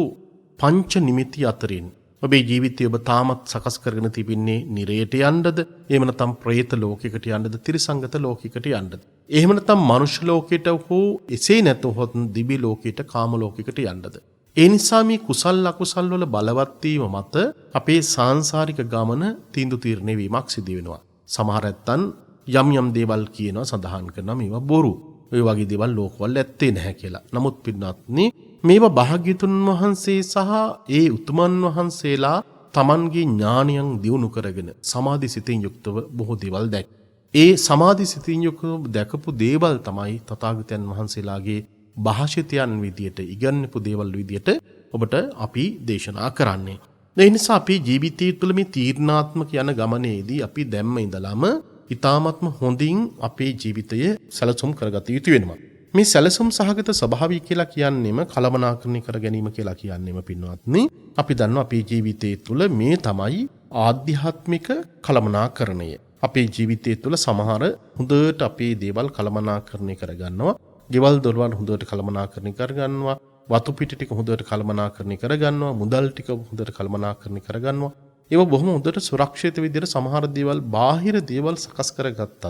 පංච නිමිති අතරින් ඔබේ ජීවිතය ඔබ තාමත් සකස් කරගෙන තිබෙන්නේ නිරයට යන්නද? එහෙම නැත්නම් പ്രേත ලෝකයකට යන්නද? තිරිසංගත ලෝකයකට යන්නද? එහෙම නැත්නම් මනුෂ්‍ය ලෝකයට හෝ එසේ නැතහොත් දිව්‍ය ලෝකයට කාම ලෝකයකට යන්නද? ඒ නිසා මේ කුසල් අකුසල් වල බලවත් වීම මත අපේ සාංශාරික ගමන තීන්දුව තීරණය වීමක් සිදු වෙනවා. සමහර ඇත්තන් යම් දේවල් කියනවා සඳහන් කරනවා මේවා බොරු. ඔය වගේ දේවල් ලෝකවල ඇත්තේ නැහැ කියලා. නමුත් පින්වත්නි මේවා භාග්‍යතුන් වහන්සේ සහ ඒ උතුමන් වහන්සේලා තමන්ගේ ඥානයන් දියුණු කරගෙන සමාධි සිතින් යුක්තව බොහෝ දේවල් දැක්. ඒ සමාධි සිතින් යුක්තව දැකපු දේවල් තමයි තථාගතයන් වහන්සේලාගේ භාෂිතයන් විදියට ඉගන්වපු දේවල් විදියට ඔබට අපි දේශනා කරන්නේ. ඒ නිසා අපේ ජීවිතය තුළ මේ තීර්ණාත්මක යන ගමනේදී අපි දැම්ම ඉඳලම ඊ타ත්ම හොඳින් අපේ ජීවිතය සැලසුම් කරගත යුතු වෙනවා. මේ සැලසුම් සහගත ස්වභාවය කියලා කියන්නේම කලමනාකරණය කර ගැනීම කියලා කියන්නේම පින්වත්නි අපි දන්නවා අපේ ජීවිතය තුළ මේ තමයි ආධ්‍යාත්මික කලමනාකරණය. අපේ ජීවිතය තුළ සමහර හොඳට අපේ දේවල් කලමනාකරණය කරගන්නවා. ගෙවල් දොරවල් හොඳට කලමනාකරණය කරගන්නවා. වතු පිටි ටික හොඳට කලමනාකරණය කරගන්නවා. මුදල් ටික හොඳට කලමනාකරණය කරගන්නවා. ඒව බොහොම හොඳට සුරක්ෂිත විදිහට සමහර දේවල් බාහිර දේවල් සකස් කරගත්තත්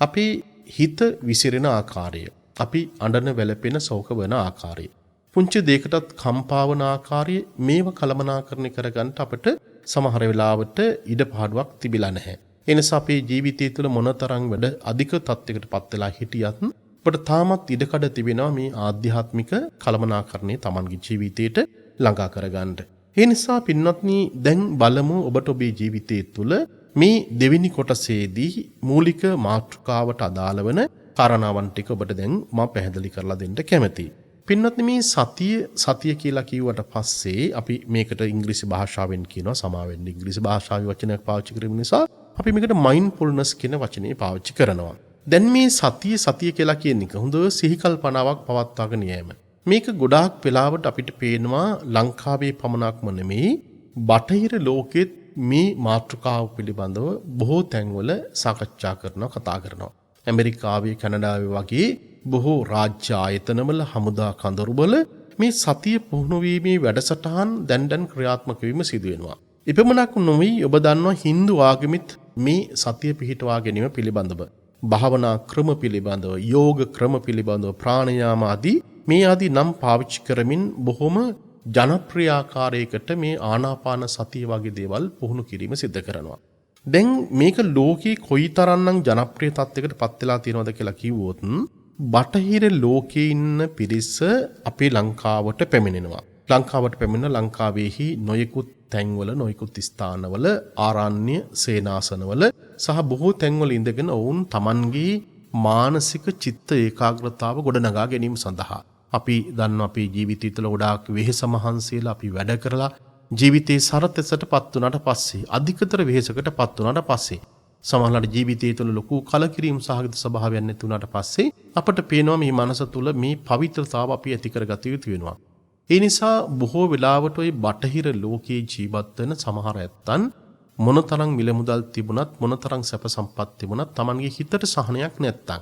අපේ හිත විසිරෙන ආකාරය, අපි අඬන වැළපෙන ශෝක වෙන ආකාරය, පුංචි දෙයකටත් කම්පා වන ආකාරය මේව කලමනාකරණය කරගන්න අපිට සමහර වෙලාවට ඉඩපාඩුවක් තිබිලා නැහැ. ඒ නිසා අපේ ජීවිතය තුළ මොනතරම් වැඩ අධික තත්යකට පත් වෙලා හිටියත් අපිට තාමත් ඉඩකඩ තිබෙනවා මේ ආධ්‍යාත්මික කලමනාකරණය Tamanගේ ජීවිතයට ළඟා කරගන්න. ඒ නිසා පින්වත්නි දැන් බලමු ඔබට ඔබේ ජීවිතය තුළ මේ දෙවෙනි කොටසේදී මූලික මාතෘකාවට අදාළ වන කාරණාවන් ටික ඔබට දැන් මම පැහැදිලි කරලා දෙන්න කැමතියි. පින්වත්නි මේ සතිය කියලා කිව්වට පස්සේ අපි මේකට ඉංග්‍රීසි භාෂාවෙන් කියනවා සමාවෙන්න ඉංග්‍රීසි භාෂාවේ වචනයක් පාවිච්චි කිරීම නිසා අපි මේකට මයින්ඩ්ෆුල්නස් කියන වචනේ පාවිච්චි කරනවා. දැන් මේ සතිය කියලා කියන එක හොඳ සිහි කල්පනාවක් පවත්වාගෙන යෑම. මේක ගොඩාක් වෙලාවට අපිට පේනවා ලංකාවේ පමණක්ම නෙමෙයි බටහිර ලෝකෙත් මේ මාතෘකාව පිළිබඳව බොහෝ තැන්වල සාකච්ඡා කරනවා කතා කරනවා. ඇමරිකාවේ කැනඩාවේ වගේ බොහෝ රාජ්‍ය ආයතනවල හමුදා කඳවුරුවල මේ සතිය පුහුණු වීමේ වැඩසටහන් දැන් ක්‍රියාත්මක වීම සිදු වෙනවා. එපමණක් නොවේ ඔබ දන්නවා Hindu ආගමෙත් මේ සතිය පිහිටවා ගැනීම පිළිබඳව භාවනා ක්‍රම පිළිබඳව යෝග ක්‍රම පිළිබඳව ප්‍රාණයාම ආදී මේ ආදී නම් පාවිච්චි කරමින් බොහොම ජනප්‍රිය ආකාරයකට මේ ආනාපාන සතිය වගේ දේවල් පුහුණු කිරීම සිදු කරනවා. දැන් මේක ලෝකේ කොයිතරම්නම් ජනප්‍රිය තත්යකට පත් වෙලා තියෙනවද කියලා කිව්වොත් බටහිර ලෝකේ ඉන්න පිරිස අපේ ලංකාවට පැමිණෙනවා. ලංකාවට පැමිණ ලංකාවේහි නොයෙකුත් තැන්වල නොයෙකුත් ස්ථානවල ආරණ්‍ය සේනාසනවල සහ බොහෝ තැන්වල ඉඳගෙන ඔවුන් Tamanගේ මානසික චිත්ත ඒකාග්‍රතාව ගොඩනගා ගැනීම සඳහා අපි දන්නවා අපේ ජීවිතය තුළ ගොඩාක් වෙහෙස මහන්සියලා අපි වැඩ කරලා ජීවිතේ සරතසටපත් වුණාට පස්සේ අධිකතර වෙහෙසකටපත් වුණාට පස්සේ සමහරවිට ජීවිතය තුළ ලොකු කලකිරීම සහගත ස්වභාවයක් නැති වුණාට පස්සේ අපට පේනවා මේ මනස තුළ මේ පවිත්‍රතාව අපි ඇති කරගත යුතු වෙනවා. ඒ නිසා බොහෝ වෙලාවට ওই බටහිර ලෝකයේ ජීවත් වෙන සමහර ඇත්තන් මොනතරම් මිල මුදල් තිබුණත් මොනතරම් සැප සම්පත් තිබුණත් Tamanගේ හිතට සහනයක් නැත්තම්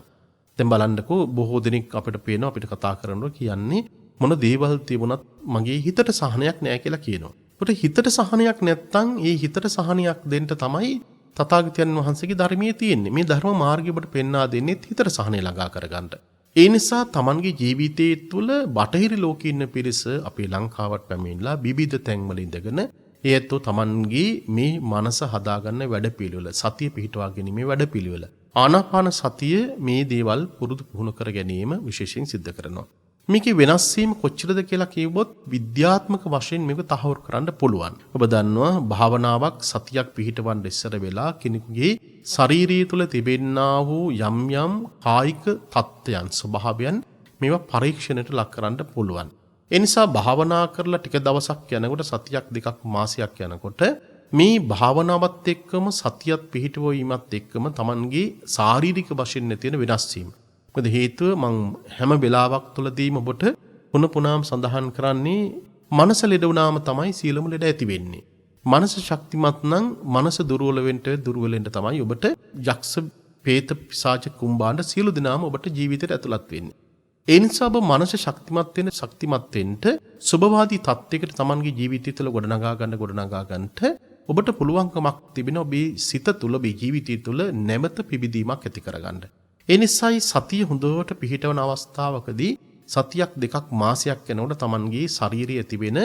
දැන් බලන්නකෝ බොහෝ දෙනෙක් අපිට පේනවා අපිට කතා කරනකොට කියන්නේ මොන දේවල් තිබුණත් මගේ හිතට සහනයක් නැහැ කියලා කියනවා. ඒකට හිතට සහනයක් නැත්තම් ඒ හිතට සහනයක් දෙන්න තමයි තථාගතයන් වහන්සේගේ ධර්මයේ තියෙන්නේ. මේ ධර්ම මාර්ගය ඔබට පෙන්වා දෙන්නේ හිතට සහනය ළඟා කරගන්න. ඒ නිසා Tamanගේ ජීවිතයේ තුල බටහිර ලෝකේ ඉන්න පිරිස අපේ ලංකාවට පැමිණලා විවිධ තැන්වල ඉඳගෙන ඒත්තු Tamanගේ මේ මනස හදාගන්න වැඩපිළිවෙල සතිය පිහිටවා ගැනීමේ වැඩපිළිවෙල ආනාපාන සතිය මේ දේවල් පුරුදු පුහුණු කර ගැනීම විශේෂයෙන් සිද්ධ කරනවා. මේකේ වෙනස් වීම කොච්චරද කියලා කිව්වොත් විද්‍යාත්මක වශයෙන් මේක තහවුරු කරන්න පුළුවන්. ඔබ දන්නවා භාවනාවක් සතියක් පිහිටවන්න ඉස්සර වෙලා කෙනෙකුගේ ශාරීරිය තුල තිබෙන්නා වූ යම් කායික තත්ත්වයන් ස්වභාවයන් මේවා පරීක්ෂණයට ලක් කරන්න පුළුවන්. ඒ නිසා භාවනා කරලා ටික දවසක් යනකොට සතියක් දෙකක් මාසයක් යනකොට මේ භාවනාවත් එක්කම සතියත් පිහිටවීමත් එක්කම Tamanගේ ශාරීරික වශයෙන් නැතින වෙනස් වීම. මොකද හේතුව මං හැම වෙලාවක් තුලදීම ඔබට පුන පුනාම සඳහන් කරන්නේ මනස ලෙඩ වුණාම තමයි සීලම ලෙඩ ඇති වෙන්නේ. මනස ශක්තිමත් නම් මනස දුර්වල වෙන්න තමයි ඔබට යක්ෂ പ്രേත පිසාච කුම්බාණ්ඩ සියලු දෙනාම ඔබට ජීවිතයට ඇතුළත් වෙන්නේ. ඒ නිසා ඔබ මනස ශක්තිමත් වෙන්න සුභවාදී තත්යකට Tamanගේ ජීවිතය තුළ ගොඩනගා ගන්නට ඔබට පුළුවන්කමක් තිබෙන ඔබේ සිත තුළ ඔබේ ජීවිතය තුළ නැවත පිබිදීමක් ඇති කරගන්න. ඒ නිසායි සතිය හොඳට පිහිටවන අවස්ථාවකදී සතියක් දෙකක් මාසයක් යනකොට Tamanගේ ශාරීරියේ තිබෙන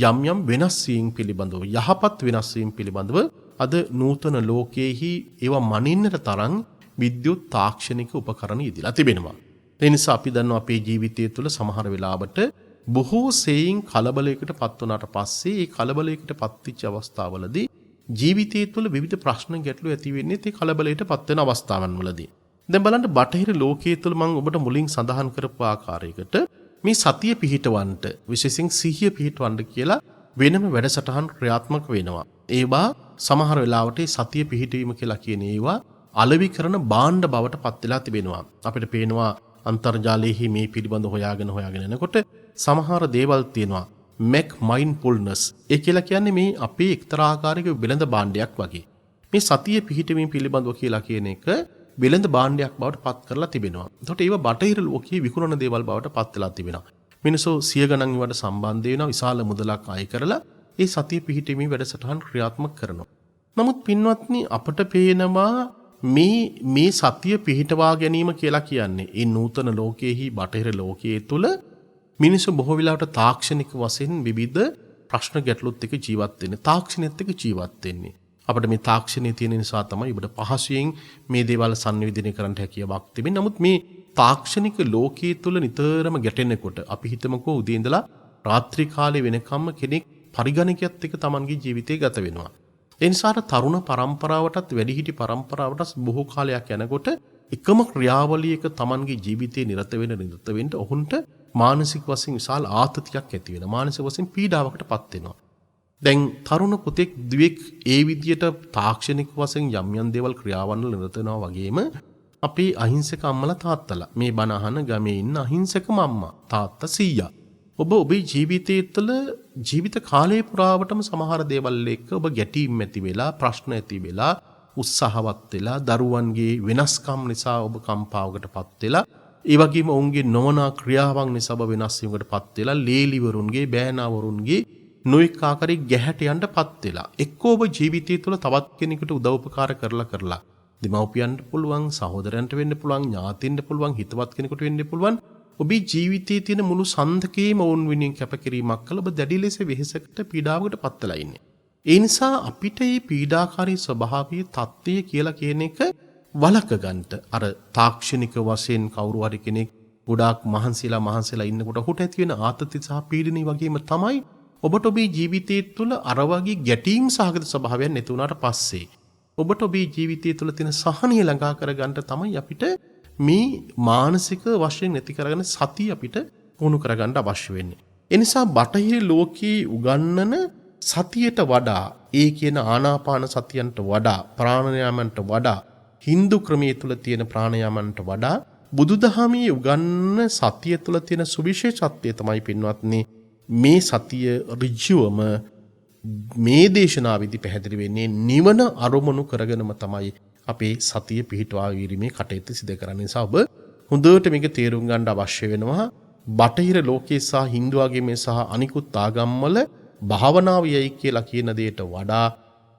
යම් වෙනස් වීම් පිළිබඳව යහපත් වෙනස් වීම් පිළිබඳව අද නූතන ලෝකයේහි ඒවා මනින්නට තරම් විද්‍යුත් තාක්ෂණික උපකරණ ඉදිලා තිබෙනවා. ඒ නිසා අපි දන්නවා අපේ ජීවිතය තුළ සමහර වෙලාවට බොහෝ සෙයින් කලබලයකට පත් වුණාට පස්සේ ඒ කලබලයකට පත්විච්ච අවස්ථාවලදී ජීවිතය තුළ විවිධ ප්‍රශ්න ගැටලු ඇති වෙන්නේ ඒ කලබලයට පත් වෙන අවස්ථාවන් වලදී. දැන් බලන්න බටහිර ලෝකයේ තුළ මම ඔබට මුලින් සඳහන් කරපු ආකාරයකට මේ සතිය පිහිටවන්නට විශේෂයෙන් සිහිය පිහිටවන්න කියලා වෙනම වැඩසටහන් ක්‍රියාත්මක වෙනවා. ඒවා සමහර වෙලාවට සතිය පිහිටවීම කියලා කියන ඒවා අලෙවි කරන භාණ්ඩ බවට පත් වෙලා තිබෙනවා. අපිට පේනවා අන්තර්ජාලයේ මේ පිළිබඳ හොයාගෙන යනකොට සමහර දේවල් තියෙනවා. Mac mindfulness ඒ කියලා කියන්නේ මේ අපේ එක්තරා ආකාරයක වෙළඳ භාණ්ඩයක් වගේ. මේ සතිය පිහිටවීම පිළිබඳව කියලා කියන එක වෙළඳ භාණ්ඩයක් බවට පත් කරලා තිබෙනවා. එතකොට ඒව බටහිර ලෝකයේ විකුණන දේවල් බවට පත් වෙලා තිබෙනවා. මිනිස්සු සිය ගණන් ඒවට සම්බන්ධ වෙනවා විශාල මුදලක් අය කරලා ඒ සතිය පිහිටීමේ වැඩසටහන් ක්‍රියාත්මක කරනවා. නමුත් පින්වත්නි අපට පේනවා මේ සතිය පිහිටවා ගැනීම කියලා කියන්නේ ඒ නූතන ලෝකයේහි බටහිර ලෝකයේ තුල මිනිස්සු බොහෝ වෙලාවට තාක්ෂණික වශයෙන් විවිධ ප්‍රශ්න ගැටලුත් එක්ක ජීවත් වෙන්නේ. තාක්ෂණයත් එක්ක ජීවත් වෙන්නේ. අපිට මේ තාක්ෂණයේ තියෙන නිසා තමයි ඔබට පහසුවෙන් මේ දේවල් සංවේදනය කරන්න හැකියාවක් තිබෙන්නේ. නමුත් මේ තාක්ෂණික ලෝකයේ තුල නිතරම ගැටෙනකොට අපි හිතමුකෝ උදේ ඉඳලා රාත්‍රී කාලේ වෙනකම්ම කෙනෙක් පරිගණකයත් එක්ක Tamanගේ ජීවිතය ගත වෙනවා. ඒ නිසා තරුණ පරම්පරාවටත් වැඩිහිටි පරම්පරාවටත් බොහෝ කාලයක් යනකොට එකම ක්‍රියාවලියක Tamanගේ ජීවිතේ නිරත වෙන්න ඔහුන්ට මානසික වශයෙන් විශාල ආතතියක් ඇති වෙනවා. මානසික වශයෙන් පීඩාවකටපත් වෙනවා. දැන් තරුණ පුතෙක් දුවෙක් ඒ විදියට තාක්ෂණික වශයෙන් යම් දේවල් ක්‍රියාවන් වල නිරත වෙනවා වගේම අපේ අහිංසක අම්මලා තාත්තලා මේ බණ අහන ගමේ ඉන්න අහිංසකම අම්මා තාත්තා සීයා ඔබේ ජීවිතය තුළ ජීවිත කාලය පුරාවටම සමහර දේවල් එක්ක ඔබ ගැටීම් ඇති වෙලා ප්‍රශ්න ඇති වෙලා උත්සාහවත් වෙලා දරුවන්ගේ වෙනස්කම් නිසා ඔබ කම්පාවකටපත් වෙලා ඒ වගේම ඔවුන්ගේ නොවනා ක්‍රියාවන් නිසා ඔබ වෙනස් වීමකටපත් වෙලා ලේලිවරුන්ගේ බෑනාවරුන්ගේ නොඑක ආකාරයේ ගැහැටයන්ටපත් වෙලා එක්ක ඔබ ජීවිතය තුළ තවත් කෙනෙකුට උදව් උපකාර කරලා දෙමව්පියන්ට පුළුවන් සහෝදරයන්ට වෙන්න පුළුවන් ඥාතින්ට පුළුවන් හිතවත් කෙනෙකුට වෙන්න පුළුවන් ඔබේ ජීවිතයේ තියෙන මුළු සන්දකේම වුන් වෙනින් කැපකිරීමක් කළ ඔබ දැඩි ලෙස වෙහෙසකට පීඩාවකට පත් වෙලා ඉන්නේ. ඒ නිසා අපිට මේ පීඩාකාරී ස්වභාවයේ தත්ත්වය කියලා කියන එක වළක ගන්නට අර තාක්ෂණික වශයෙන් කවුරු හරි කෙනෙක් ගොඩාක් මහන්සිලා ඉන්නකොට ඔහුට ඇති වෙන ආතති සහ පීඩනී වගේම තමයි ඔබට ඔබේ ජීවිතය තුළ අර වගේ ගැටීම් සහගත ස්වභාවයක් නැති වුණාට පස්සේ ඔබට ඔබේ ජීවිතය තුළ තියෙන සහනය ළඟා කරගන්න තමයි අපිට මේ මානසික වශයෙන් නැති කරගෙන සතිය අපිට පුහුණු කරගන්න අවශ්‍ය වෙන්නේ. ඒ නිසා බටහිර ලෝකයේ උගන්වන සතියට වඩා ඒ කියන ආනාපාන සතියන්ට වඩා ප්‍රාණායාමයන්ට වඩා Hindu ක්‍රමයේ තුල තියෙන ප්‍රාණායාමයන්ට වඩා බුදුදහමේ උගන්වන සතිය තුල තියෙන සුවිශේෂත්වය තමයි පින්වත්නි මේ සතිය ඍජුවම මේ දේශනාවේදී පැහැදිලි වෙන්නේ නිවන අරමුණු කරගෙනම තමයි අපේ සතිය පිහිටවා වීමේ කටයුතු සිදු කරන්න. නිසා ඔබ හොඳට මේක තේරුම් ගන්න අවශ්‍ය වෙනවා. බටහිර ලෝකයේ සහ Hindu ආගමේ සහ අනිකුත් ආගම්වල භාවනාවයයි කියලා කියන දෙයට වඩා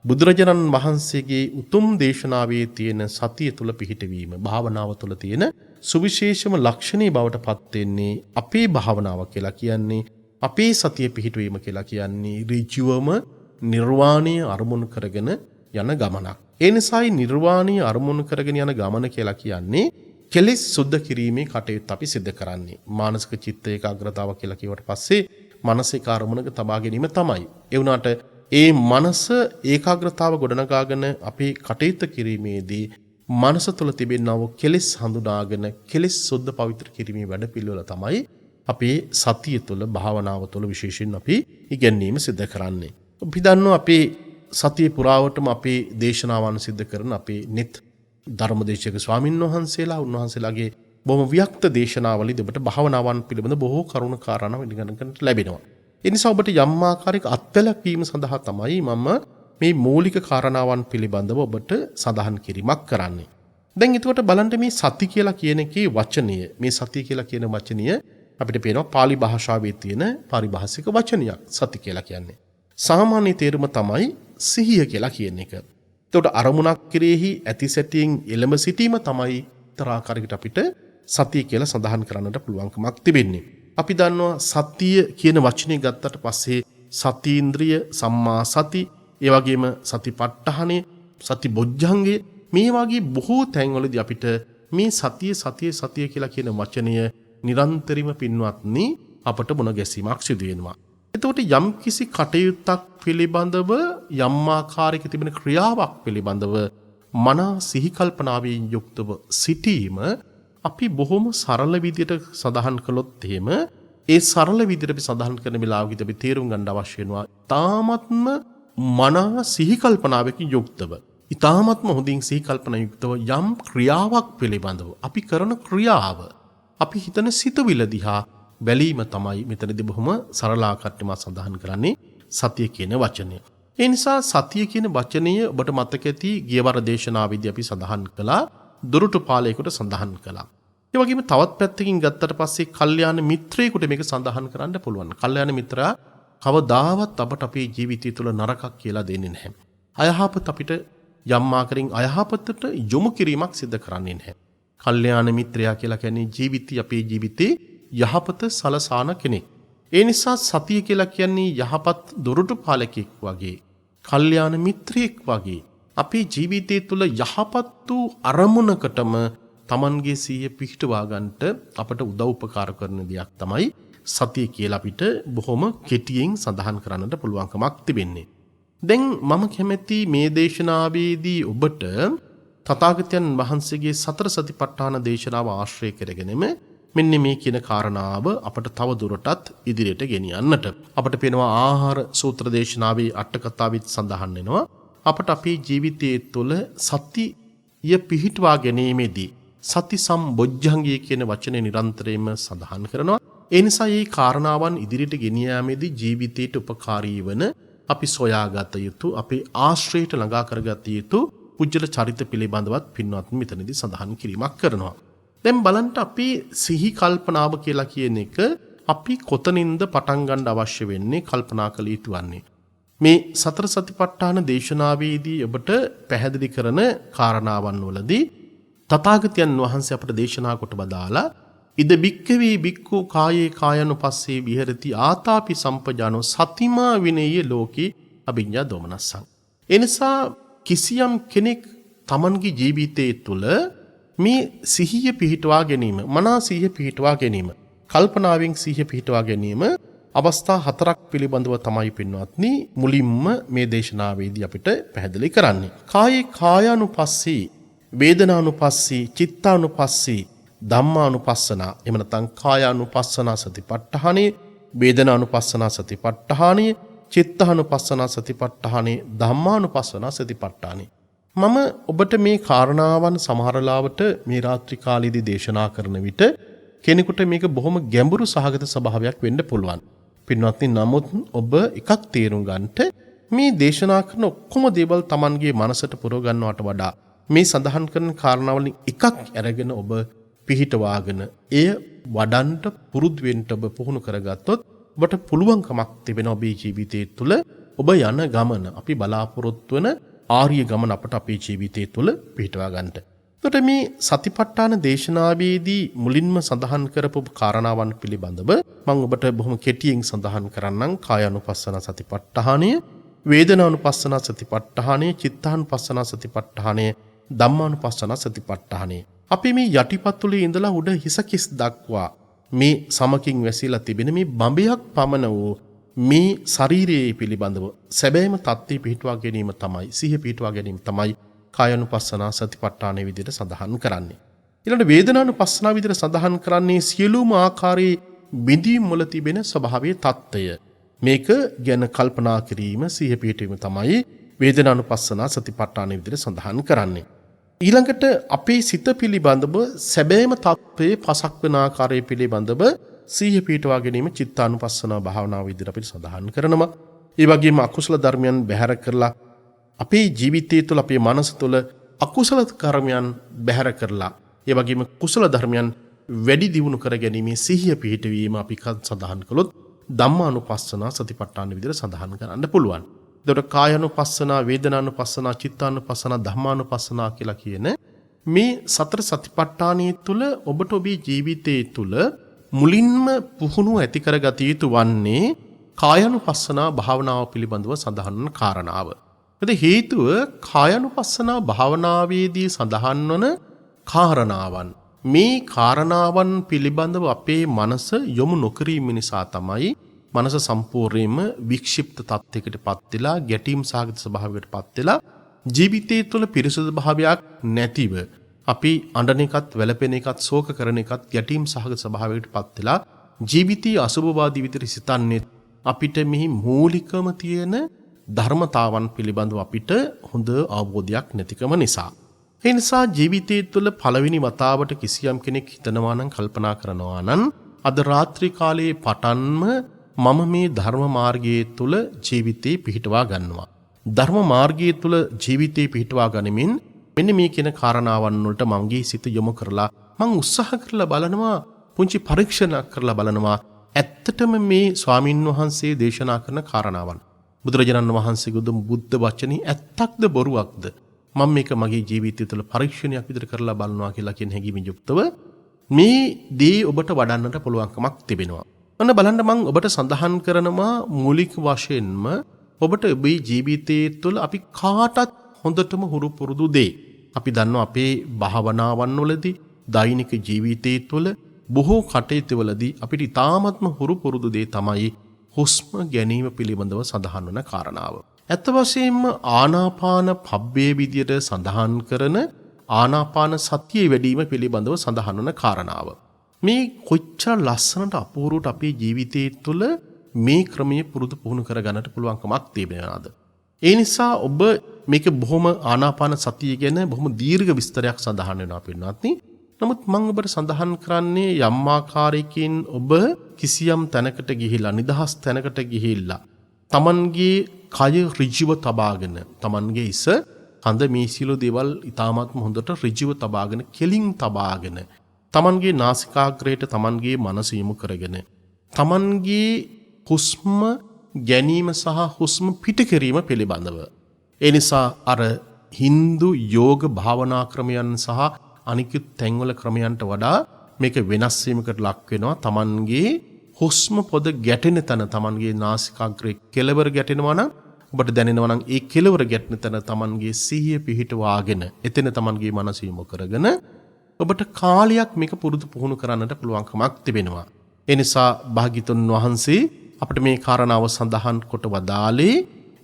බුදුරජාණන් වහන්සේගේ උතුම් දේශනාවේ තියෙන සතිය තුල පිහිටවීම භාවනාව තුල තියෙන සුවිශේෂම ලක්ෂණේ බවට පත් වෙන්නේ අපේ භාවනාව කියලා කියන්නේ අපේ සතිය පිහිටවීම කියලා කියන්නේ ඍජුවම නිර්වාණය අරමුණු කරගෙන යන ගමනක්. ඒ නිසායි නිර්වාණය අරමුණු කරගෙන යන ගමන කියලා කියන්නේ කෙලෙස් සුද්ධ කිරීමේ කටයුත්ත අපි සිදු කරන්නේ. මානසික චිත්ත ඒකාග්‍රතාව කියලා කියවට පස්සේ මානසික අරමුණක තබා ගැනීම තමයි. ඒ වුණාට ඒ මනස ඒකාග්‍රතාව ගොඩනගාගෙන අපි කටයුත්ත කිරීමේදී මනස තුළ තිබෙනා වූ කෙලෙස් හඳුනාගෙන කෙලෙස් සුද්ධ පවිත්‍ර කිරීමේ වැඩපිළිවෙල තමයි අපේ සතිය තුළ භාවනාව තුළ විශේෂයෙන් අපි ඉගෙනීම සිදු කරන්නේ. අපි දන්නවා අපේ සතිය පුරාවටම අපේ දේශනාවන් සිදු කරන අපේ නිත් ධර්මදේශක ස්වාමින් වහන්සේලා උන්වහන්සේලාගේ බොහොම වික්ත දේශනාවලදී ඔබට භාවනාවන් පිළිබඳ බොහෝ කරුණු කාරණා ඉගෙන ගන්නට ලැබෙනවා. ඒ නිසා ඔබට යම් ආකාරයක අත්වැළක්වීම සඳහා තමයි මම මේ මූලික කාරණාවන් පිළිබඳව ඔබට සඳහන් කිරීමක් කරන්නේ. දැන් එතකොට බලන්න මේ සති කියලා කියන එකේ වචනය මේ සතිය කියලා කියන වචනය අපිට පේනවා pāli භාෂාවේ තියෙන පාරිභාෂික වචනයක් සති කියලා කියන්නේ. සාමාන්‍ය තේරුම තමයි සිහිය කියලා කියන එක. එතකොට අරමුණක් කෙරෙහි ඇතිසැටියෙන් එළඹ සිටීම තමයි තරාකාරයකට අපිට සතිය කියලා සඳහන් කරන්නට පුළුවන්කමක් තිබෙන්නේ. අපි දන්නවා සතිය කියන වචනේ ගත්තට පස්සේ සතීන්ද්‍රිය සම්මා සති ඒ වගේම සතිපට්ඨානය, සති බොජ්ජංගය මේ වගේ බොහෝ තැන්වලදී අපිට මේ සතිය කියලා කියන වචනය නිරන්තරයෙන්ම පින්වත්නි අපට මුණ ගැසීමක් සිදු වෙනවා. එතකොට යම් කිසි කටයුත්තක් පිළිබඳව යම් ආකාරයක තිබෙන ක්‍රියාවක් පිළිබඳව මනා සිහි කල්පනාවෙන් යුක්තව සිටීම අපි බොහොම සරල විදියට සඳහන් කළොත් එහෙම ඒ සරල විදියට අපි සඳහන් කරන වෙලාවකදී අපි තේරුම් ගන්න අවශ්‍ය වෙනවා. ඊ타ත්ම මනා සිහි කල්පනාවකින් යුක්තව, ඊ타ත්ම හොඳින් සිහි කල්පනා යුක්තව යම් ක්‍රියාවක් පිළිබඳව අපි කරන ක්‍රියාව, අපි හිතන සිතුවිල්ල දිහා බැලීම තමයි මෙතනදී බොහොම සරලාකාරව සඳහන් කරන්නේ සතිය කියන වචනය. ඒ නිසා සතිය කියන වචනය ඔබට මතක ඇති ගියවර දේශනාවේදී අපි සඳහන් කළා, දොරටු පාලයකට සඳහන් කළා. ඒ වගේම තවත් පැත්තකින් ගත්තට පස්සේ කල්යාණ මිත්‍රයෙකුට මේක සඳහන් කරන්න පුළුවන්. කල්යාණ මිත්‍රා කවදාවත් අපට අපේ ජීවිතය තුළ නරකක් කියලා දෙන්නේ නැහැ. අයහපත අපිට යම් ආකාරයෙන් අයහපතට යොමු කිරීමක් සිදු කරන්නේ නැහැ. කල්යාණ මිත්‍රයා කියලා කියන්නේ අපේ ජීවිතේ යහපත සලසාන කෙනෙක්. ඒ නිසා සතිය කියලා කියන්නේ යහපත් දොරටු පාලකෙක් වගේ, කල්යාණ මිත්‍රයෙක් වගේ අපේ ජීවිතය තුළ යහපත් වූ අරමුණකටම Tamanගේ සිහිය පිහිටවා ගන්නට අපට උදව් උපකාර කරන දෙයක් තමයි සතිය කියලා අපිට බොහොම කෙටියෙන් සඳහන් කරන්නට පුළුවන්කමක් තිබෙන්නේ. දැන් මම කැමැති මේ දේශනාවේදී ඔබට තථාගතයන් වහන්සේගේ සතර සතිපට්ඨාන දේශනාව ආශ්‍රය කරගෙනම මෙන්න මේ කියන කාරණාව අපට තව දුරටත් ඉදිරියට ගෙනියන්නට. අපට පේනවා ආහාර සූත්‍ර දේශනාවේ අට කතාවෙත් සඳහන් වෙනවා අපට අපේ ජීවිතයේ තුළ සතිය පිහිටවා ගැනීමේදී සති සම්බොජ්ජංගය කියන වචනේ නිරන්තරයෙන්ම සඳහන් කරනවා. ඒ නිසා මේ කාරණාවන් ඉදිරියට ගෙනිය යාමේදී ජීවිතයට උපකාරී වන අපි සොයාගත යුතු, අපේ ආශ්‍රයයට ළඟා කරගත යුතු පුජ්‍යල චරිත පිළිබඳවත් පින්වත් මෙතනදී සඳහන් කිරීමක් කරනවා. දැන් බලන්න අපි සිහි කල්පනාව කියලා කියන එක අපි කොතනින්ද පටන් ගන්න අවශ්‍ය වෙන්නේ, කල්පනා කළ යුතු වන්නේ. මේ සතර සතිපට්ඨාන දේශනාවේදී ඔබට පැහැදිලි කරන කාරණාවන් වලදී තථාගතයන් වහන්සේ අපට දේශනා කොට බදාලා ඉද බික්කවේ බික්කු කායේ කායනුපස්සේ විහෙරති ආතාපි සම්පජානෝ සතිමා විනේය ලෝකේ අභිඤ්ඤා දෝමනස්සං. එනිසා කිසියම් කෙනෙක් Tamanගේ ජීවිතයේ තුල මේ සිහිය පිහිටවා ගැනීම, මනා සිහිය පිහිටවා ගැනීම, කල්පනාවෙන් සිහිය පිහිටවා ගැනීම අවස්ථා හතරක් පිළිබඳව තමයි පින්වත්නි මුලින්ම මේ දේශනාවේදී අපිට පැහැදිලි කරන්නේ. කායේ කායානුපස්සී, වේදනානුපස්සී, චිත්තානුපස්සී, ධම්මානුපස්සනා. එහෙම නැත්නම් කායානුපස්සනා සතිපට්ඨානෙ, වේදනානුපස්සනා සතිපට්ඨානෙ, චිත්තානුපස්සනා සතිපට්ඨානෙ, ධම්මානුපස්සනා සතිපට්ඨානෙ. මම ඔබට මේ කාරණාවන් සමහර ලාවට මේ රාත්‍රී කාලයේදී දේශනා කරන විට කෙනෙකුට මේක බොහොම ගැඹුරු සහගත ස්වභාවයක් වෙන්න පුළුවන්. පින්වත්නි, නමුත් ඔබ එකක් තේරුම් ගන්නට මේ දේශනා කරන ඔක්කොම දේවල් Tamanගේ මනසට පුරව ගන්නවට වඩා මේ සඳහන් කරන කාරණාවලින් එකක් අරගෙන ඔබ පිහිටවාගෙන එය වඩන්ට පුරුදු වෙන්න ඔබ පුහුණු කරගත්තොත් ඔබට පුළුවන්කමක් තිබෙන ඔබේ ජීවිතයේ තුල ඔබ යන ගමන, අපි බලාපොරොත්තු වන ආර්ය ගමන අපට අපේ ජීවිතයේ තුල පිහිටවා ගන්නට. එතකොට මේ සතිපට්ඨාන දේශනාවේදී මුලින්ම සඳහන් කරපු කාරණාවන් පිළිබඳව මම ඔබට බොහොම කෙටියෙන් සඳහන් කරන්නම්. කායානුපස්සන සතිපට්ඨානය, වේදනානුපස්සන සතිපට්ඨානය, චිත්තානුපස්සන සතිපට්ඨානය, ධම්මානුපස්සන සතිපට්ඨානය. අපි මේ යටිපතුලේ ඉඳලා උඩ හිස කිස් දක්වා මේ සමකින් වැසීලා තිබෙන මේ බඹයක් පමණ වූ මේ ශරීරයේ පිළිබඳව සැබෑම தත්ත්වය පිහිටුවා ගැනීම තමයි, සිහිය පිහිටුවා ගැනීම තමයි කායानुපස්සනා සතිපට්ඨානයේ විදිහට සඳහන් කරන්නේ. ඊළඟට වේදනානුපස්සනා විදිහට සඳහන් කරන්නේ සියලුම ආකාරයේ බිඳීම් වල තිබෙන ස්වභාවයේ தත්ත්වය. මේක ගැන කල්පනා කිරීම, සිහිය පිහිටීම තමයි වේදනානුපස්සනා සතිපට්ඨානයේ විදිහට සඳහන් කරන්නේ. ඊළඟට අපේ සිත පිළිබඳව සැබෑම தත්ත්වයේ පසක් වෙන ආකාරය පිළිබඳව සිහිය පිහිටවා ගැනීම චිත්තානුපස්සනා භාවනාව විදිහට අපිට සඳහන් කරනවා. ඒ වගේම අකුසල ධර්මයන් බැහැර කරලා අපේ ජීවිතය තුළ, අපේ මනස තුළ අකුසල කර්මයන් බැහැර කරලා ඒ වගේම කුසල ධර්මයන් වැඩි දියුණු කර ගැනීමේ සිහිය පිහිටවීම අපි සඳහන් කළොත් ධම්මානුපස්සනා සතිපට්ඨාන විදිහට සඳහන් කරන්න පුළුවන්. එතකොට කායानुපස්සනා, වේදනානුපස්සනා, චිත්තානුපස්සනා, ධම්මානුපස්සනා කියලා කියන මේ සතර සතිපට්ඨානයේ තුල ඔබට ඔබේ ජීවිතයේ තුල මුලින්ම පුහුණුව ඇති කරගත යුතු වන්නේ කායानुපස්සනා භාවනාව පිළිබඳව සඳහන් කාරණාව. හේතුව කායानुපස්සනා භාවනාවේදී සඳහන් වන කාරණාවන්. මේ කාරණාවන් පිළිබඳව අපේ මනස යොමු නොකිරීම නිසා තමයි මනස සම්පූර්ණයෙන්ම වික්ෂිප්ත තත්යකට පත් වෙලා ගැටීම් සහගත ස්වභාවයකට පත් වෙලා ජීවිතය තුළ පිරිසුදු භාවයක් නැතිව අපි අඬන එකත් වැළපෙන එකත් ශෝක කරන එකත් ගැටීම් සහගත ස්වභාවයකට පත් වෙලා ජීවිතයේ අසුභවාදී විතර සිතන්නේ අපිට මෙහි මූලිකම තියෙන ධර්මතාවන් පිළිබඳව අපිට හොඳ අවබෝධයක් නැතිකම නිසා. ඒ නිසා ජීවිතය තුළ පළවෙනි වතාවට කිසියම් කෙනෙක් හිතනවා නම් කල්පනා කරනවා නම් අද රාත්‍රී කාලයේ පටන්ම මම මේ ධර්ම මාර්ගයේ තුල ජීවිතේ පිහිටවා ගන්නවා. ධර්ම මාර්ගයේ තුල ජීවිතේ පිහිටවා ගනිමින් මෙන්න මේ කියන කාරණාවන් වලට මගේ සිත යොමු කරලා මම උත්සාහ කරලා බලනවා පුංචි පරීක්ෂණයක් කරලා බලනවා ඇත්තටම මේ ස්වාමින් වහන්සේ දේශනා කරන කාරණාවන් බුදුරජාණන් වහන්සේගේ උතුම් බුද්ධ වචනේ ඇත්තක්ද බොරුවක්ද මම මේක මගේ ජීවිතය තුළ පරීක්ෂණයක් විදිහට කරලා බලනවා කියලා කියන හැඟීමෙන් යුක්තව මේ දේ ඔබට වඩන්නට පුළුවන්කමක් තිබෙනවා. අන්න බලන්න මම ඔබට සඳහන් කරනවා මූලික වශයෙන්ම ඔබට ඔබේ ජීවිතයේ තුළ අපි කාටත් හොඳටම හුරු පුරුදු දේ. අපි දන්නවා අපේ භාවනාවන් වලදී දෛනික ජීවිතයේ තුළ බොහෝ කටයුතු වලදී අපිට ඊ타ත්ම හුරු පුරුදු දේ තමයි හුස්ම ගැනීම පිළිබඳව සඳහන් වන කාරණාව. ඇත්ත වශයෙන්ම ආනාපාන පබ්බේ විදියට සඳහන් කරන ආනාපාන සතියේ වැඩිම පිළිබඳව සඳහන් වන කාරණාව. මේ කොච්චර ලස්සනට අපූර්වට අපේ ජීවිතයේ තුළ මේ ක්‍රමයේ පුරුදු පුහුණු කරගන්නට පුළුවන්කමක් තිබෙනවාද? ඒ නිසා ඔබ මේක බොහොම ආනාපාන සතිය ගැන බොහොම දීර්ඝ විස්තරයක් සඳහන් වෙනවා පින්වත්නි. නමුත් මම ඔබට සඳහන් කරන්නේ යම් ආකාරයකින් ඔබ කිසියම් තැනකට ගිහිලා නිදහස් තැනකට ගිහිල්ලා තමන්ගේ කය ඍජුව තබාගෙන තමන්ගේ ඉස හඳ මේ සියලු දේවල් ඊටාත්ම හොඳට ඍජුව තබාගෙන කෙලින් තබාගෙන තමන්ගේ නාසිකාග්‍රයට තමන්ගේ මනස යොමු කරගෙන තමන්ගේ හුස්ම ගැනීම සහ හුස්ම පිට කිරීම පිළිබඳව ඒ නිසා අර Hindu යෝග භාවනා ක්‍රමයන් සහ අනිකුත් තැන්වල ක්‍රමයන්ට වඩා මේක වෙනස් වීමකට ලක් වෙනවා. තමන්ගේ හුස්ම පොද ගැටෙන තැන තමන්ගේ නාසිකාග්‍රේ කෙළවර ගැටෙනවා නම් ඔබට දැනෙනවා නම් ඒ කෙළවර ගැටෙන තැන තමන්ගේ සිහිය පිහිටවාගෙන එතන තමන්ගේ මනස යොමු කරගෙන ඔබට කාලයක් මේක පුරුදු පුහුණු කරන්නට පුළුවන්කමක් තිබෙනවා. ඒ නිසා භාග්‍යතුන් වහන්සේ අපිට මේ කාරණාව සඳහන් කොට වදාලේ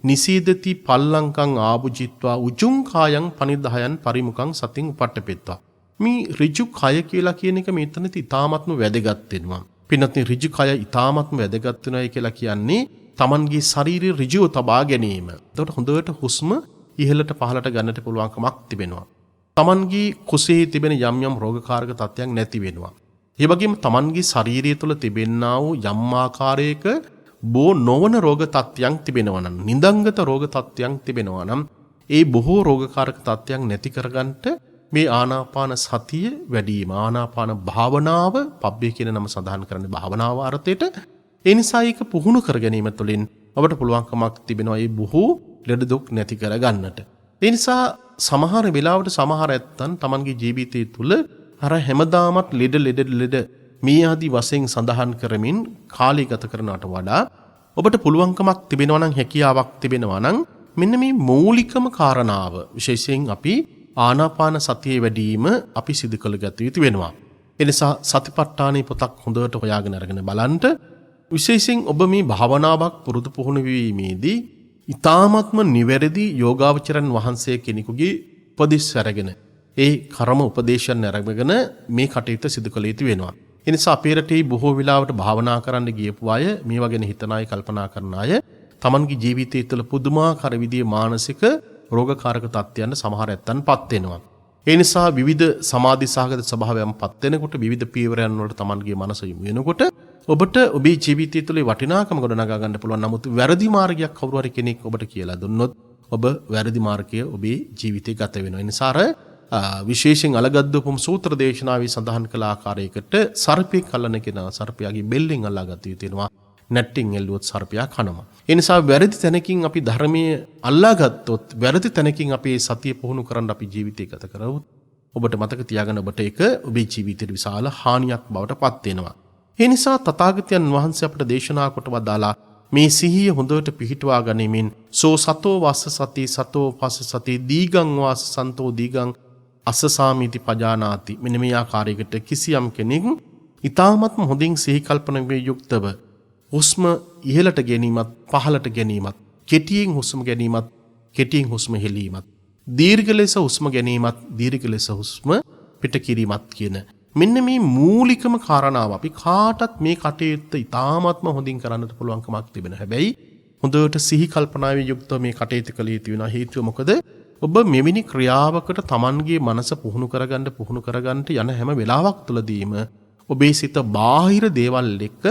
නිසීදති පල්ලංකං ආභුජිත්වා උජුං කායං පනිදායන් පරිමුඛං සතින් උපට්ඨපෙත්වා. මේ ඍජු කය කියලා කියන එක මෙතනදී ඊ타ත්ම වැදගත් වෙනවා. පින්නත්නි ඍජු කය ඊ타ත්ම වැදගත් වෙනයි කියලා කියන්නේ Tamanගේ ශාරීරික ඍජුව තබා ගැනීම. එතකොට හොඳට හුස්ම ඉහළට පහළට ගන්නට පුළුවන්කමක් තිබෙනවා. Tamanගේ කුසේ තිබෙන යම් යම් රෝගකාරක තත්ත්වයන් නැති වෙනවා. ඒ වගේම Tamanගේ ශාරීරිය තුළ තිබෙනා වූ යම් ආකාරයක බෝ නොවන රෝග තත්ත්වයන් තිබෙනවා නම් නිදංගත රෝග තත්ත්වයන් තිබෙනවා නම් ඒ බොහෝ රෝගකාරක තත්ත්වයන් නැති කරගන්නට මේ ආනාපාන සතිය වැඩිම ආනාපාන භාවනාව පබ්බේ කියන නම සඳහන් කරන්නේ භාවනාව අර්ථයට ඒ නිසා ඒක පුහුණු කර ගැනීම තුළින් අපට පුළුවන්කමක් තිබෙනවා මේ බොහෝ ලෙඩ දුක් නැති කරගන්නට. ඒ නිසා සමහර වෙලාවට සමහර ඇත්තන් Tamanගේ ජීවිතය තුළ අර හැමදාමත් ලෙඩ මේ ආදී වශයෙන් සඳහන් කරමින් කාලය ගත කරනවට වඩා ඔබට පුළුවන්කමක් තිබෙනවා නම් හැකියාවක් තිබෙනවා නම් මෙන්න මේ මූලිකම කාරණාව විශේෂයෙන් අපි ආනාපාන සතියේ වැඩිම අපි සිදු කළ යුතු වෙනවා. ඒ නිසා සතිපට්ඨානයේ පොතක් හොඳට හොයාගෙන අරගෙන බලන්න විශේෂයෙන් ඔබ මේ භාවනාවක් පුරුදු පුහුණු වීමේදී ඊ타ත්ම නිවැරදි යෝගාවචරන් වහන්සේ කෙනෙකුගේ උපදෙස් අරගෙන ඒ කර්ම උපදේශයන් අරගෙන මේ කටයුතු සිදු කළ යුතු වෙනවා. ඒ නිසා අපේ රටේ බොහෝ වෙලාවට භාවනා කරන්න ගියපු අය මේවා ගැන හිතන අය කල්පනා කරන අය Tamanගේ ජීවිතය තුළ පුදුමාකාර විදිහේ මානසික රෝගකාරක තත්ත්වයන් සමහර ඇත්තන්පත් වෙනවා. ඒ නිසා විවිධ සමාධි සහගත ස්වභාවයන්පත් වෙනකොට විවිධ පීවරයන් වලට Tamanගේ මනස යොමු වෙනකොට ඔබට ඔබේ ජීවිතය තුළ වටිනාකම ගොඩනගා ගන්න පුළුවන්. නමුත් වැරදි මාර්ගයක් කවුරු හරි කෙනෙක් ඔබට කියලා දුන්නොත් ඔබ වැරදි මාර්ගයේ ඔබේ ජීවිතේ ගත වෙනවා. ඒ නිසා විශේෂයෙන් අලගද්දපුම් සූත්‍ර දේශනාවේ සඳහන් කළ ආකාරයකට සර්පෙක් අල්ලන කෙනා සර්පයාගේ බෙල්ලෙන් අල්ලා ගත යුතු වෙනවා. නැට්ටින් එල්ලුවොත් සර්පයා කනවා. ඒ නිසා වැරදි තැනකින් අපි ධර්මයේ අල්ලා ගත්තොත් වැරදි තැනකින් අපේ සතිය පුහුණු කරන්න අපි ජීවිතය ගත කරවොත් ඔබට මතක තියාගන්න ඔබට ඒක ඔබේ ජීවිතේට විශාල හානියක් බවට පත් වෙනවා. ඒ නිසා තථාගතයන් වහන්සේ අපට දේශනා කොට වදාලා මේ සිහිය හොඳට පිහිටුවා ගනිමින් සෝ සතෝ වස්ස සති සතෝ පස්ස සති දීගං වාස සන්තෝ දීගං අසසාමිති පජානාති. මෙන්න මේ ආකාරයකට කිසියම් කෙනෙක් ඊ타ත්ම හොඳින් සිහි කල්පනාවේ යුක්තව හුස්ම ඉහළට ගැනීමත් පහළට ගැනීමත් කෙටියෙන් හුස්ම ගැනීමත් කෙටියෙන් හුස්ම හෙලීමත් දීර්ඝ ලෙස හුස්ම ගැනීමත් දීර්ඝ ලෙස හුස්ම පිට කිරීමත් කියන මෙන්න මේ මූලිකම කාරණාව අපි කාටත් මේ කටයුත්ත ඊ타ත්ම හොඳින් කරන්නට පුළුවන්කමක් තිබෙන. හැබැයි හොඳට සිහි කල්පනාවේ යුක්තව මේ කටයුතු කළ යුතු වෙනවා. හේතුව මොකද? ඔබ මෙවැනි ක්‍රියාවකට Tamanගේ මනස පුහුණු කරගන්න යන හැම වෙලාවක් තුළදීම ඔබේ සිත බාහිර දේවල් එක්ක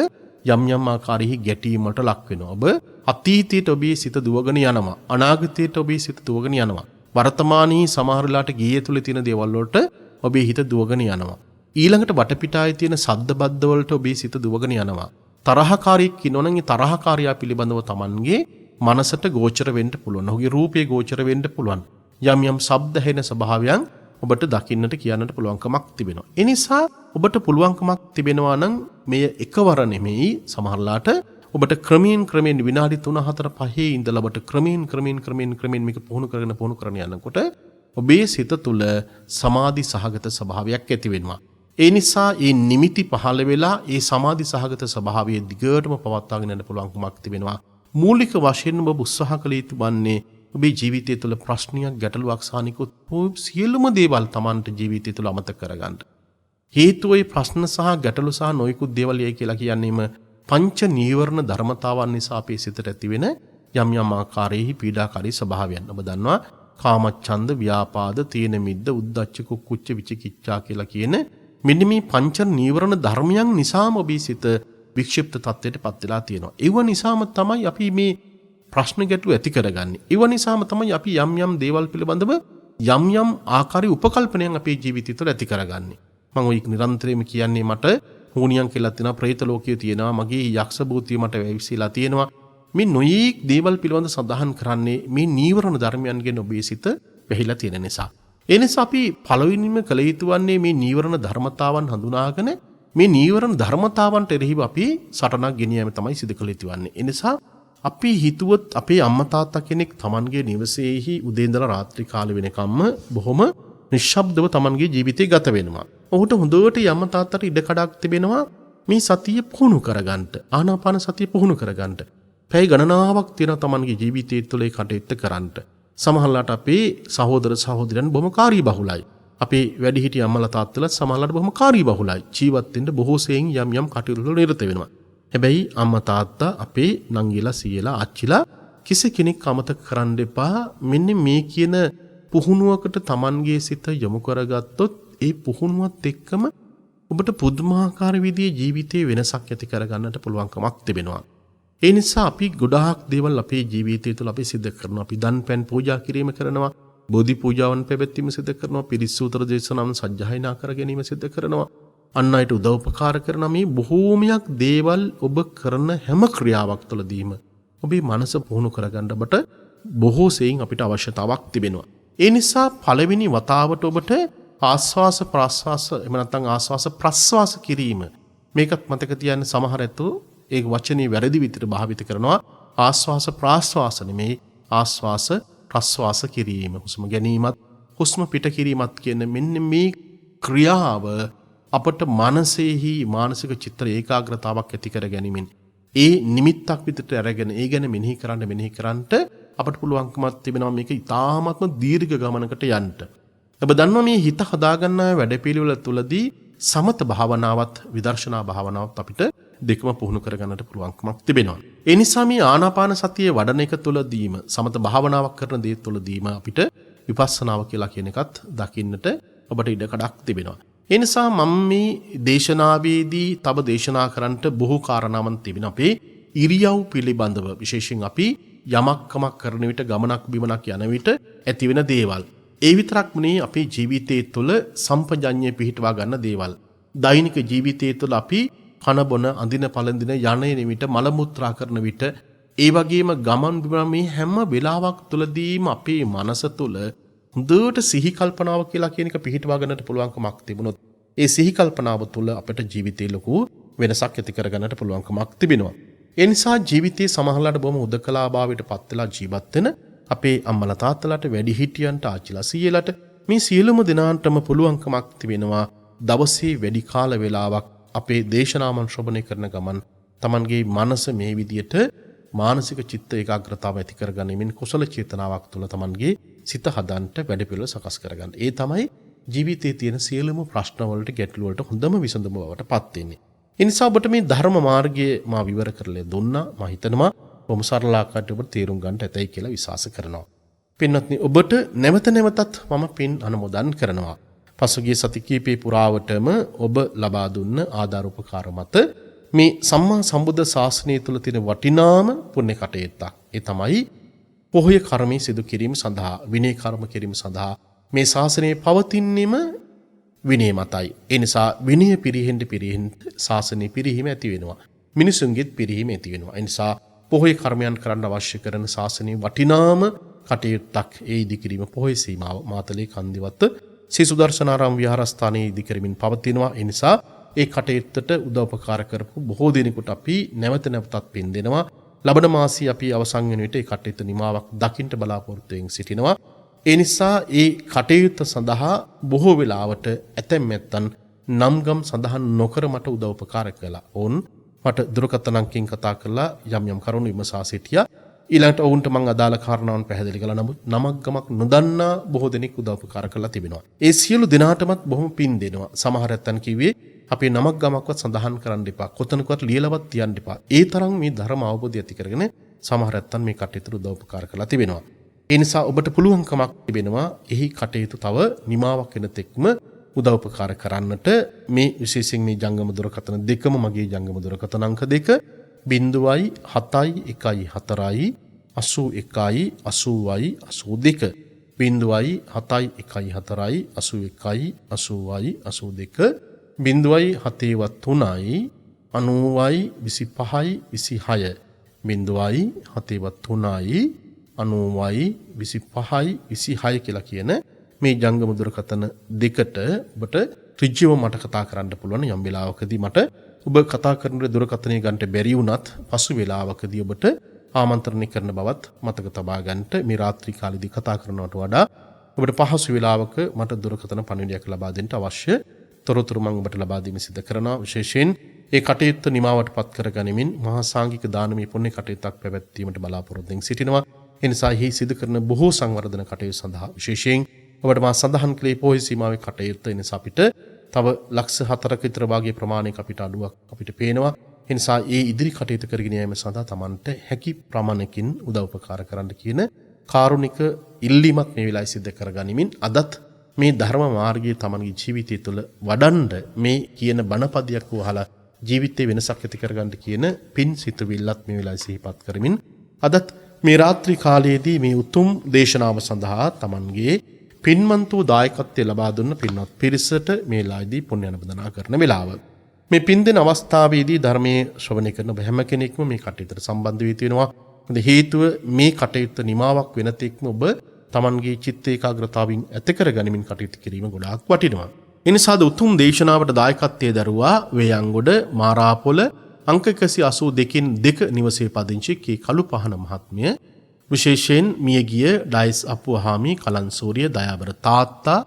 යම් යම් ආකාරයේ ගැටීමට ලක් වෙනවා. ඔබ අතීතයට ඔබේ සිත දුවගෙන යනවා. අනාගතයට ඔබේ සිත දුවගෙන යනවා. වර්තමානයේ සමහර වෙලාවට ගියේ තුල තියෙන දේවල් වලට ඔබේ හිත දුවගෙන යනවා. ඊළඟට වටපිටායේ තියෙන සද්ද බද්ද වලට ඔබේ සිත දුවගෙන යනවා. තරහකාරයෙක් ඉන්නවනම් ඒ තරහකාරයා පිළිබඳව Tamanගේ මනසට ගෝචර වෙන්න පුළුවන්. ඔහුගේ රූපේ ගෝචර වෙන්න පුළුවන්. යම් යම් ශබ්ද හෙන ස්වභාවයන් ඔබට දකින්නට කියන්නට පුළුවන්කමක් තිබෙනවා. ඒ නිසා ඔබට පුළුවන්කමක් තිබෙනවා නම් මෙය එකවර නෙමෙයි සමහරලාට ඔබට ක්‍රමයෙන් විනාඩි 3 4 5 ඉඳලා ඔබට ක්‍රමයෙන් මේක පුහුණු කරගෙන යනකොට ඔබේ සිත තුළ සමාධි සහගත ස්වභාවයක් ඇති වෙනවා. ඒ නිසා මේ නිමිති පහළ වෙලා ඒ සමාධි සහගත ස්වභාවය දිගටම පවත්වාගෙන යන්න පුළුවන්කමක් තිබෙනවා. මූලික වශයෙන් ඔබ උත්සාහ කළ යුතු වන්නේ ඔබේ ජීවිතය තුළ ප්‍රශ්නයක් ගැටලුවක් සානිකුත් සියලුම දේවල් Tamanට ජීවිතය තුළ අමතක කරගන්න. හේතුව ඒ ප්‍රශ්න සහ ගැටලු සහ නොයෙකුත් දේවල් යයි කියලා කියන්නේම පංච නීවරණ ධර්මතාවන් නිසා අපේ සිතට ඇතිවෙන යම් යම් ආකාරයේ පීඩාකාරී ස්වභාවයන්. ඔබ දන්නවා කාමච්ඡන්ද, ව්‍යාපාද, තීන මිද්ද, උද්ධච්ච, කුක්කුච්ච, විචිකිච්ඡා කියලා කියන මෙන්න මේ පංච නීවරණ ධර්මයන් නිසාම ඔබේ සිත වික්ෂිප්ත තත්ත්වයට පත් වෙලා තියෙනවා. ඒව නිසාම තමයි අපි මේ ප්‍රශ්න ගැටලු ඇති කරගන්නේ. ඒව නිසාම තමයි අපි යම් දේවල් පිළිබඳව යම් ආකාරي උපකල්පනයන් අපේ ජීවිතය තුළ ඇති කරගන්නේ. මම ඔය නිරන්තරයෙන්ම කියන්නේ මට හුනියන් කියලා තියෙනවා, പ്രേත ලෝකයේ තියෙනවා, මගේ යක්ෂ භූතිය මට වැවිසිලා තියෙනවා. මේ නොයේක් දේවල් පිළිබඳ සඳහන් කරන්නේ මේ නීවරණ ධර්මයන්ගෙන් ඔබේ සිත වැහිලා තියෙන නිසා. ඒ නිසා අපි පළවෙනිම කළ යුතු වන්නේ මේ නීවරණ ධර්මතාවන් හඳුනාගෙන මේ නීවරණ ධර්මතාවන්ට එරෙහිව අපි සටනක් ගෙනියීම තමයි සිදු කළ යුතු වන්නේ. ඒ නිසා අපි හිතුවොත් අපේ අම්මා තාත්තා කෙනෙක් Tamanගේ නිවසේහි උදේ ඉඳලා රාත්‍රී කාලෙ වෙනකම්ම බොහොම නිශ්ශබ්දව Tamanගේ ජීවිතය ගත වෙනවා. ඔහුට හොඳට අම්මා තාත්තට ඉඩ කඩක් තිබෙනවා මේ සතිය පුහුණු කරගන්න. ආනාපාන සතිය පුහුණු කරගන්න. පැය ගණනාවක් තියෙන Tamanගේ ජීවිතය තුළ ඒ කටයුත්ත කරන්න. සමහරවිට අපේ සහෝදර සහෝදරයන් බොහොම කාර්යබහුලයි. අපේ වැඩිහිටි අම්මලා තාත්තලා සමහරවිට බොහොම කාර්යබහුලයි. ජීවත් වෙන්න බොහෝ සෙයින් යම් කටයුතු වල නිරත වෙනවා. හැබැයි අම්මා තාත්තා අපේ නංගිලා සීයලා අච්චිලා කිසි කෙනෙක් අමතක කරන්න එපා. මෙන්න මේ කියන පුහුණුවකට Tamanගේ සිත යොමු කරගත්තොත් ඒ පුහුණුවත් එක්කම ඔබට පුදුමාකාර විදිහේ ජීවිතයේ වෙනසක් ඇති කරගන්නට පුළුවන්කමක් තිබෙනවා. ඒ නිසා අපි ගොඩාක් දේවල් අපේ ජීවිතය තුළ අපි සිදු කරනවා. අපි දන් පෙන් පූජා කිරීම කරනවා. බෝධි පූජාවන් පැවැත්වීම සිදු කරනවා. පිරිත් සූත්‍ර දේශනාවන් සජ්ජායනා කර ගැනීම සිදු කරනවා. අන් අයට උදව්පකාර කරන මේ බොහෝමයක් දේවල් ඔබ කරන හැම ක්‍රියාවක් තුළදීම ඔබේ මනස පුහුණු කරගන්න ඔබට බොහෝ සෙයින් අපිට අවශ්‍යතාවක් තිබෙනවා. ඒ නිසා පළවෙනි වතාවට ඔබට ආස්වාස ප්‍රාස්වාස එහෙම නැත්නම් ආස්වාස ප්‍රස්වාස කිරීම මේකත් මතක තියාගන්න. සමහර ඇත්තෝ ඒ වචනේ වැරදි විදිහට භාවිත කරනවා. ආස්වාස ප්‍රාස්වාස නෙමෙයි ආස්වාස ප්‍රස්වාස කිරීම. හුස්ම ගැනීමත් හුස්ම පිට කිරීමත් කියන මෙන්න මේ ක්‍රියාව අපට මනසෙහි මානසික චිත්‍ර ඒකාග්‍රතාවක් ඇති කර ගැනීමෙන් ඒ නිමිත්තක් විදිහට අරගෙන ඒ ගැන මෙනෙහි කරන්නට අපට පුළුවන්කමක් තිබෙනවා මේක ඉතාමත්ම දීර්ඝ ගමනකට යන්න. ඔබ දන්නවා මේ හිත හදාගන්න වැඩපිළිවෙල තුළදී සමත භාවනාවත් විදර්ශනා භාවනාවත් අපිට දෙකම පුහුණු කරගන්නට පුළුවන්කමක් තිබෙනවා. ඒ නිසා මේ ආනාපාන සතිය වඩන එක තුළදීම සමත භාවනාවක් කරන දේ තුළදීම අපිට විපස්සනාව කියලා කියන එකත් දකින්නට ඔබට ඉඩ කඩක් තිබෙනවා. ඒ නිසා මම මේ දේශනාවේදී තව දේශනා කරන්නට බොහෝ කාරණාවන් තිබෙන අපේ ඉරියව් පිළිබඳව විශේෂයෙන් අපි යමක්කමක් කරන විට ගමනක් බිමනක් යන විට ඇතිවෙන දේවල්. ඒ විතරක් නෙවෙයි අපේ ජීවිතයේ තුළ සම්පජඤ්ඤය පිහිටවා ගන්න දේවල්. දෛනික ජීවිතයේ තුළ අපි කන බොන අඳින පළඳින යන්නේ විට මල මුත්‍රා කරන විට ඒ වගේම ගමන් බිමන මේ හැම වෙලාවක් තුළදීම අපේ මනස තුළ හොඳට සිහි කල්පනාව කියලා කියන එක පිහිටවා ගන්නට පුළුවන්කමක් තිබුණොත් ඒ සිහි කල්පනාව තුළ අපට ජීවිතේ ලොකු වෙනසක් ඇති කර ගන්නට පුළුවන්කමක් තිබෙනවා. ඒ නිසා ජීවිතයේ සමහරලාට බොහොම උදකලාභාවයට පත් වෙලා ජීවත් වෙන අපේ අම්මලා තාත්තලාට වැඩිහිටියන්ට ආච්චිලා සීයලට මේ සියලුම දෙනාටම පුළුවන්කමක් තිබෙනවා දවසේ වැඩි කාල වේලාවක් අපේ දේශනාවන් ශ්‍රවණය කරන ගමන් Tamanගේ මනස මේ විදියට මානසික චිත්ත ඒකාග්‍රතාව ඇති කරගැනීමෙන් කුසල චේතනාවක් තුළ Tamanගේ සිත හදන්නට වැඩපිළිවෙල සකස් කරගන්න. ඒ තමයි ජීවිතයේ තියෙන සියලුම ප්‍රශ්න වලට ගැටලු වලට හොඳම විසඳුම බවට පත් වෙන්නේ. ඒ නිසා ඔබට මේ ධර්ම මාර්ගයේ මා විවර කරලා දුන්නා. මා හිතනවා බොහොම සරල ආකාරයට ඔබ තේරුම් ගන්නට ඇතයි කියලා විශ්වාස කරනවා. පින්වත්නි ඔබට නැවත නැවතත් මම පින් අනුමෝදන් කරනවා. පසුගිය සති කිහිපේ පුරාවටම ඔබ ලබා දුන්න ආධාර උපකාර මත මේ සම්මා සම්බුද්ධ ශාසනය තුළ තියෙන වටිනාම පුණ්‍ය කටයුත්තක්. ඒ තමයි පොහොය කර්මයේ සිදු කිරීම සඳහා විනය කර්ම කිරීම සඳහා මේ ශාසනයේ පවතින්නේම විනය මතයි. ඒ නිසා විනය පිරිහෙන්න ශාසනයේ පිරිහීම ඇති වෙනවා. මිනිසුන්ගෙත් පිරිහීම ඇති වෙනවා. ඒ නිසා පොහොය කර්මයන් කරන්න අවශ්‍ය කරන ශාසනයේ වටිනාම කටයුත්තක් ඒ ඉදිකිරීම පොහොය සීමාව මාතලේ කන්දිවත්ත ශ්‍රී සුදර්ශනාරාම විහාරස්ථානයේ ඉදිකරමින් පවතිනවා. ඒ නිසා ඒ කටයුත්තට උදව්පකාර කරපු බොහෝ දිනෙකට අපි නැවත නැවතත් පින් දෙනවා. ලබන මාසයේ අපි අවසන් වෙන විට ඒ කටයුත්ත නිමාවක් දකින්න බලාපොරොත්තු වෙමින් සිටිනවා. ඒ නිසා ඒ කටයුත්ත සඳහා බොහෝ වෙලාවට ඇතැම් නැත්තන් නම්ගම් සඳහන් නොකර මට උදව්පකාර කළා. ඔවුන් මට දුරකථන අංකයෙන් කතා කරලා යම් යම් කරුණු විමසා සිටියා. ඊළඟට ඔවුන්ට මම අදාළ කාරණාවන් පැහැදිලි කළා. නමුත් නමක් ගමක් නොදන්නා බොහෝ දෙනෙක් උදව්පකාර කරලා තිබෙනවා. ඒ සියලු දෙනාටමත් බොහොම පින් දෙනවා. සමහර ඇත්තන් කිව්වේ අපේ නමක් ගමක්වත් සඳහන් කරන්න එපා. කොතනකවත් ලියලවත් තියන්න එපා. ඒ තරම් මේ ධර්ම අවබෝධය ඇති කරගෙන සමහර ඇත්තන් මේ කටයුතු උදව්පකාර කරලා තිබෙනවා. ඒ නිසා ඔබට පුළුවන්කමක් තිබෙනවා එහි කටයුතු තව නිමාවක් වෙන තෙක්ම උදව්පකාර කරන්නට. මේ විශේෂයෙන් මේ ජංගම දුරකථන දෙකම මගේ ජංගම දුරකථන අංක 2 0.714 81 80 82 0.714 81 80 82 0.73 90 25 26 0.73 90 25 26 කියලා කියන මේ ජංගම දුරකථන දෙකට ඔබට ඍජුව මට කතා කරන්න පුළුවන්. යම් වෙලාවකදී මට ඔබ කතා කරන දුරකථනය ගන්නට බැරි වුණත් පසු වෙලාවකදී ඔබට ආමන්ත්‍රණය කරන බවත් මතක තබා ගන්නට. මේ රාත්‍රී කාලෙදී කතා කරනවට වඩා ඔබට පහසු වෙලාවක මට දුරකථන පණිවිඩයක් ලබා දෙන්න අවශ්‍ය තොරතුරු මම ඔබට ලබා දීම සිදු කරනවා. විශේෂයෙන් ඒ කටයුත්ත නිමාවට පත් කර ගනිමින් මහා සාංගික දානමය පුණ්‍ය කටයුත්තක් පැවැත්වීමට බලාපොරොත්තු වෙමින් සිටිනවා. ඒ නිසා එහි සිදු කරන බොහෝ සංවර්ධන කටයුතු සඳහා විශේෂයෙන් ඔබට මා සඳහන් කළේ පොහොය සීමාවේ කටයුත්ත. ඒ නිසා අපිට තව ලක්ෂ 4ක විතර වාගේ ප්‍රමාණයක අපිට අඩුවක් අපිට පේනවා. ඒ නිසා ඒ ඉදිරි කටයුතු කරගෙන යාම සඳහා Tamanට හැකි ප්‍රමාණකින් උදව්පකාර කරන්න කියන කාරුණික ඉල්ලීමක් මේ වෙලාවේ සිදු කරගනිමින් අදත් මේ ධර්ම මාර්ගයේ Tamanගේ ජීවිතය තුළ වඩන්න මේ කියන බණපදයක් වහලා ජීවිතේ වෙනසක් ඇති කරගන්න කියන පින් සිතුවිල්ලත් මේ වෙලාවේ සිහිපත් කරමින් අදත් මේ රාත්‍රී කාලයේදී මේ උතුම් දේශනාව සඳහා Tamanගේ පින්මන්තෝ දායකත්වය ලබා දුන්න පින්වත් පිරිසට මේ ලායේදී පුණ්‍ය අනුමೋದනා කරන වෙලාව. මේ පින් දෙන අවස්ථාවේදී ධර්මයේ ශ්‍රවණය කරන හැම කෙනෙක්ම මේ කටයුත්තට සම්බන්ධ වී තියෙනවා. මොකද හේතුව මේ කටයුත්ත නිමාවක් වෙන තෙක්ම ඔබ Tamanගේ චිත්ත ඒකාග්‍රතාවයෙන් ඇති කර ගනිමින් කටයුතු කිරීම ගොඩාක් වටිනවා. ඒ නිසා උතුම් දේශනාවට දායකත්වයේ දරුවා වේයන්ගොඩ මාරාපොළ අංක 182න් 2 නිවසේ පදිංචි කී කළුපහන මහත්මිය විශේෂයෙන් මියගිය ඩයිස් අපුවහාමි කලන්සූරිය දයාබර තාත්තා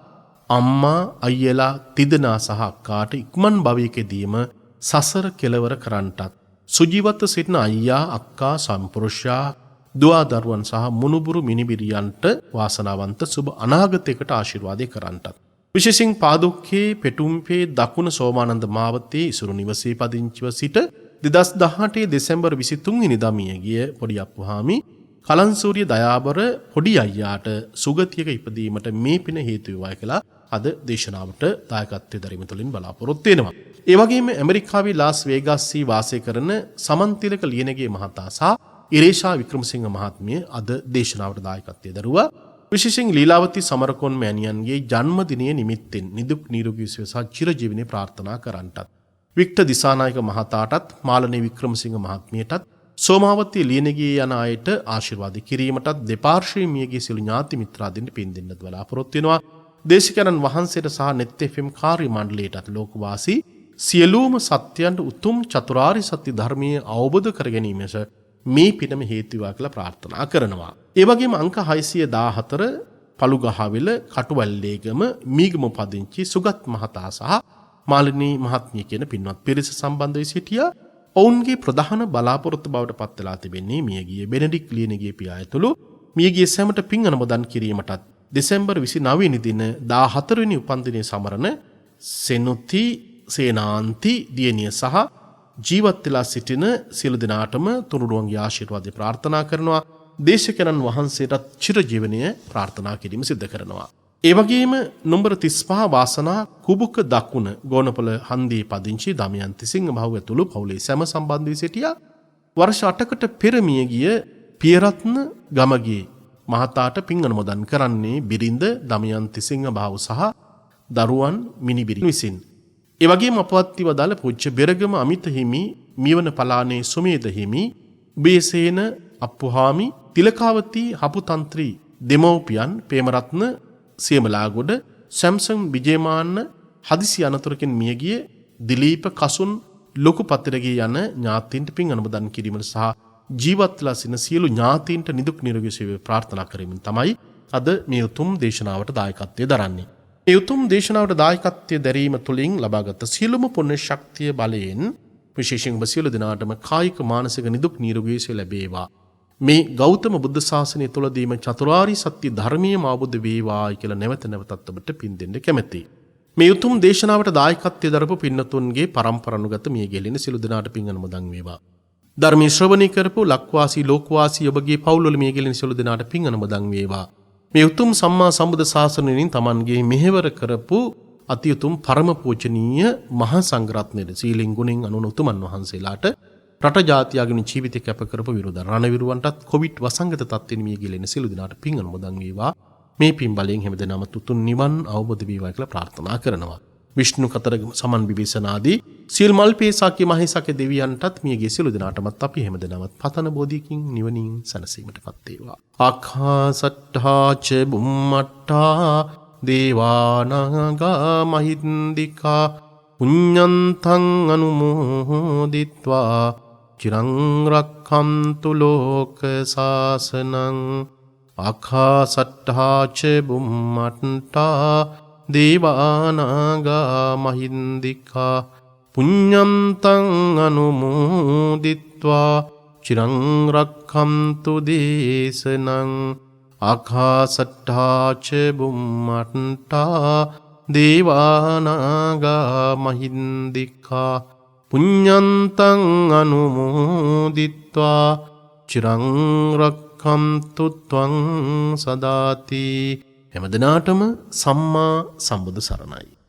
අම්මා අයියලා තිදෙනා සහ අක්කාට ඉක්මන් භවයකදීම සසර කෙලවර කරන්නටත් සුජීවත්ව සිටින අයියා අක්කා සම්පුරුෂයා දුවා දරුවන් සහ මුණුබුරු මිනිබිරියන්ට වාසනාවන්ත සුබ අනාගතයකට ආශිර්වාදය කරන්නටත් විශේෂයෙන් පාදුක්කේ පෙටුම්පේ දකුණ සෝමානන්ද මාවතේ ඉසුරු නිවසේ පදිංචිව සිට 2018 දෙසැම්බර් 23 වෙනිදා මියගිය පොඩි අප්පුහාමි කලන්සූරිය දයාබර පොඩි අයියාට සුගතියක ඉපදීමට මේ පින හේතු වේවා කියලා අද දේශනාවට දායකත්වයේ දරීම තුළින් බලාපොරොත්තු වෙනවා. ඒ වගේම ඇමරිකාවේ ලාස් වේගාස්දී වාසය කරන සමන්තිලක ලියනගේ මහතා සහ ඉරේෂා වික්‍රමසිංහ මහත්මිය අද දේශනාවට දායකත්වයේ දරුවා. විශේෂයෙන් ලීලාවතී සමරකෝන් මෑණියන්ගේ ජන්මදිනය නිමිත්තෙන් නිදුක් නිරෝගී සුවය සහ චිරජීවනයේ ප්‍රාර්ථනා කරන්නටත් වික්ටර් දිසානායක මහතාටත් මාලනේ වික්‍රමසිංහ මහත්මියටත් සෝමාවතී ලියනගේ යන අයට ආශිර්වාද කිරීමටත් දෙපාර්ශ්වයේ මියගිය සියලු ඥාති මිත්‍රාදීන්ට පින් දෙන්නත් බලාපොරොත්තු වෙනවා. දේශිකානන් වහන්සේට සහ net FM කාර්ය මණ්ඩලයටත් ලෝකවාසී සියලුම සත්‍යයන්ට උතුම් චතුරාර්ය සත්‍ය ධර්මයේ අවබෝධ කර ගැනීමස මේ පිනම හේතු වේවා කියලා ප්‍රාර්ථනා කරනවා. ඒ වගේම අංක 614 පළුගහවෙල කටුවැල්ලේගම මීගම පදිංචි සුගත් මහතා සහ මාලිනී මහත්මිය කියන පින්වත් පිරිස සම්බන්ධ වී සිටියා. ඔවුන්ගේ ප්‍රධාන බලාපොරොත්තු බවට පත් වෙලා තිබෙන්නේ මියගිය බෙනඩික් ලියනගේ පියා ඇතුළු මියගිය සැමට පින් අනුමෝදන් කිරීමටත් දෙසැම්බර් 29 වෙනි දින 14 වෙනි උපන්දිනයේ සමරන සෙනුති සේනාන්ති දියණිය සහ ජීවත් වෙලා සිටින සියලු දෙනාටම තුනුරුවන්ගේ ආශිර්වාදය ප්‍රාර්ථනා කරනවා. දේශකයන්න් වහන්සේටත් චිරජීවනය ප්‍රාර්ථනා කිරීම සිදු කරනවා. ඒ වගේම නම්බර 35 වාසනා කුබුක දකුණ ගෝනපොළ හන්දියේ පදිංචි දමයන්ති සිංහ මහව ඇතුළු පවුලේ සැම සම්බන්ධ වී සිටියා. වර්ෂ 8කට පෙර මිය ගිය පියරත්න ගමගේ මහතාට පින් අනුමෝදන් කරන්නේ බිරිඳ දමයන්ති සිංහ මහව සහ දරුවන් මිනිබිරි විසින්. ඒ වගේම අපවත්ති වදාළ පූජ්‍ය බෙරගම අමිත හිමි, මියවන පලානේ සුමේද හිමි, බේසේන අප්පුහාමි, තිලකාවති හපුතන්ත්‍රි දෙමෝපියන් පේමරත්න සියමලාගොඩ, සැම්සන් විජේමාන්න හදිසි අනතුරකින් මියගිය දිලීප කසුන් ලොකු පතිරගේ යන ඥාතීන්ට පින් අනුමෝදන් කිරීමට සහ ජීවත්වලා සිටින සියලු ඥාතීන්ට නිදුක් නිරෝගී සුවය ප්‍රාර්ථනා කරමින් තමයි අද මේ උතුම් දේශනාවට දායකත්වයේ දරන්නේ. මේ උතුම් දේශනාවට දායකත්වයේ දැරීම තුළින් ලබාගත් සියලුම පුණ්‍ය ශක්තිය බලයෙන් විශේෂයෙන් ඔබ සියලු දෙනාටම කායික මානසික නිදුක් නිරෝගී සුවය ලැබේවා. මේ ගෞතම බුද්ධ ශාසනය තුළදීම චතුරාර්ය සත්‍ය ධර්මයේම අවබෝධ වේවායි කියලා නැවත නැවතත් ඔබට පින් දෙන්න කැමැතියි. මේ උතුම් දේශනාවට දායකත්වයේ දරපු පින්නතුන්ගේ පරම්පරානුගත මිය ගෙලින සියලු දෙනාට පින් අනුමෝදන් වේවා. ධර්මයේ ශ්‍රවණය කරපු ලක්වාසී ලෝකවාසී ඔබගේ පවුල්වල මිය ගෙලින සියලු දෙනාට පින් අනුමෝදන් වේවා. මේ උතුම් සම්මා සම්බුද්ධ ශාසනයෙන් තමන්ගේ මෙහෙවර කරපු අති උතුම් පරම පූජනීය මහා සංඝරත්නයේ සීලෙන් ගුණෙන් අනුන උතුමන් වහන්සේලාට රට ජාතියගෙන ජීවිත කැප කරපු විරුද්ධ රණවිරුවන්ටත් කොවිඩ් වසංගත තත්ත්වෙන් මිය ගිලෙන සියලු දෙනාට පින් අනුමෝදන් වේවා. මේ පින් බලයෙන් හැමදෙනාම තුතුන් නිවන් අවබෝධ වේවා කියලා ප්‍රාර්ථනා කරනවා. විෂ්ණු කතරගම සමන් විභීෂණාදී සීල් මල්පේසාකී මහේසාකේ දෙවියන්ටත් මියගේ සියලු දෙනාටමත් අපි හැමදෙනාමත් පතන බෝධියකින් නිවනින් සැනසීමටපත් වේවා. ආඛාසට්ඨා ච බුම්මට්ඨා දේවානාගා මහින්దికා පුඤ්ඤන්තං අනුමෝදිත්වා චිරං රක්ඛන්තු ලෝක සාසනං. ආඛාසට්ඨා ච බුම්මට්ඨා දේවානාගා මහින්దికා පුඤ්ඤන්තං අනුමෝදිත්වා චිරං රක්ඛන්තු දේශනං. ආකාශට්ඨා ච බුම්මට්ඨා දේවානාගා මහින්దికා පුඤ්ඤන්තං අනුමෝදිත්වා චිරං රක්ඛන්තු ත්වං සදාති. හැමදිනාටම සම්මා සම්බුදු සරණයි.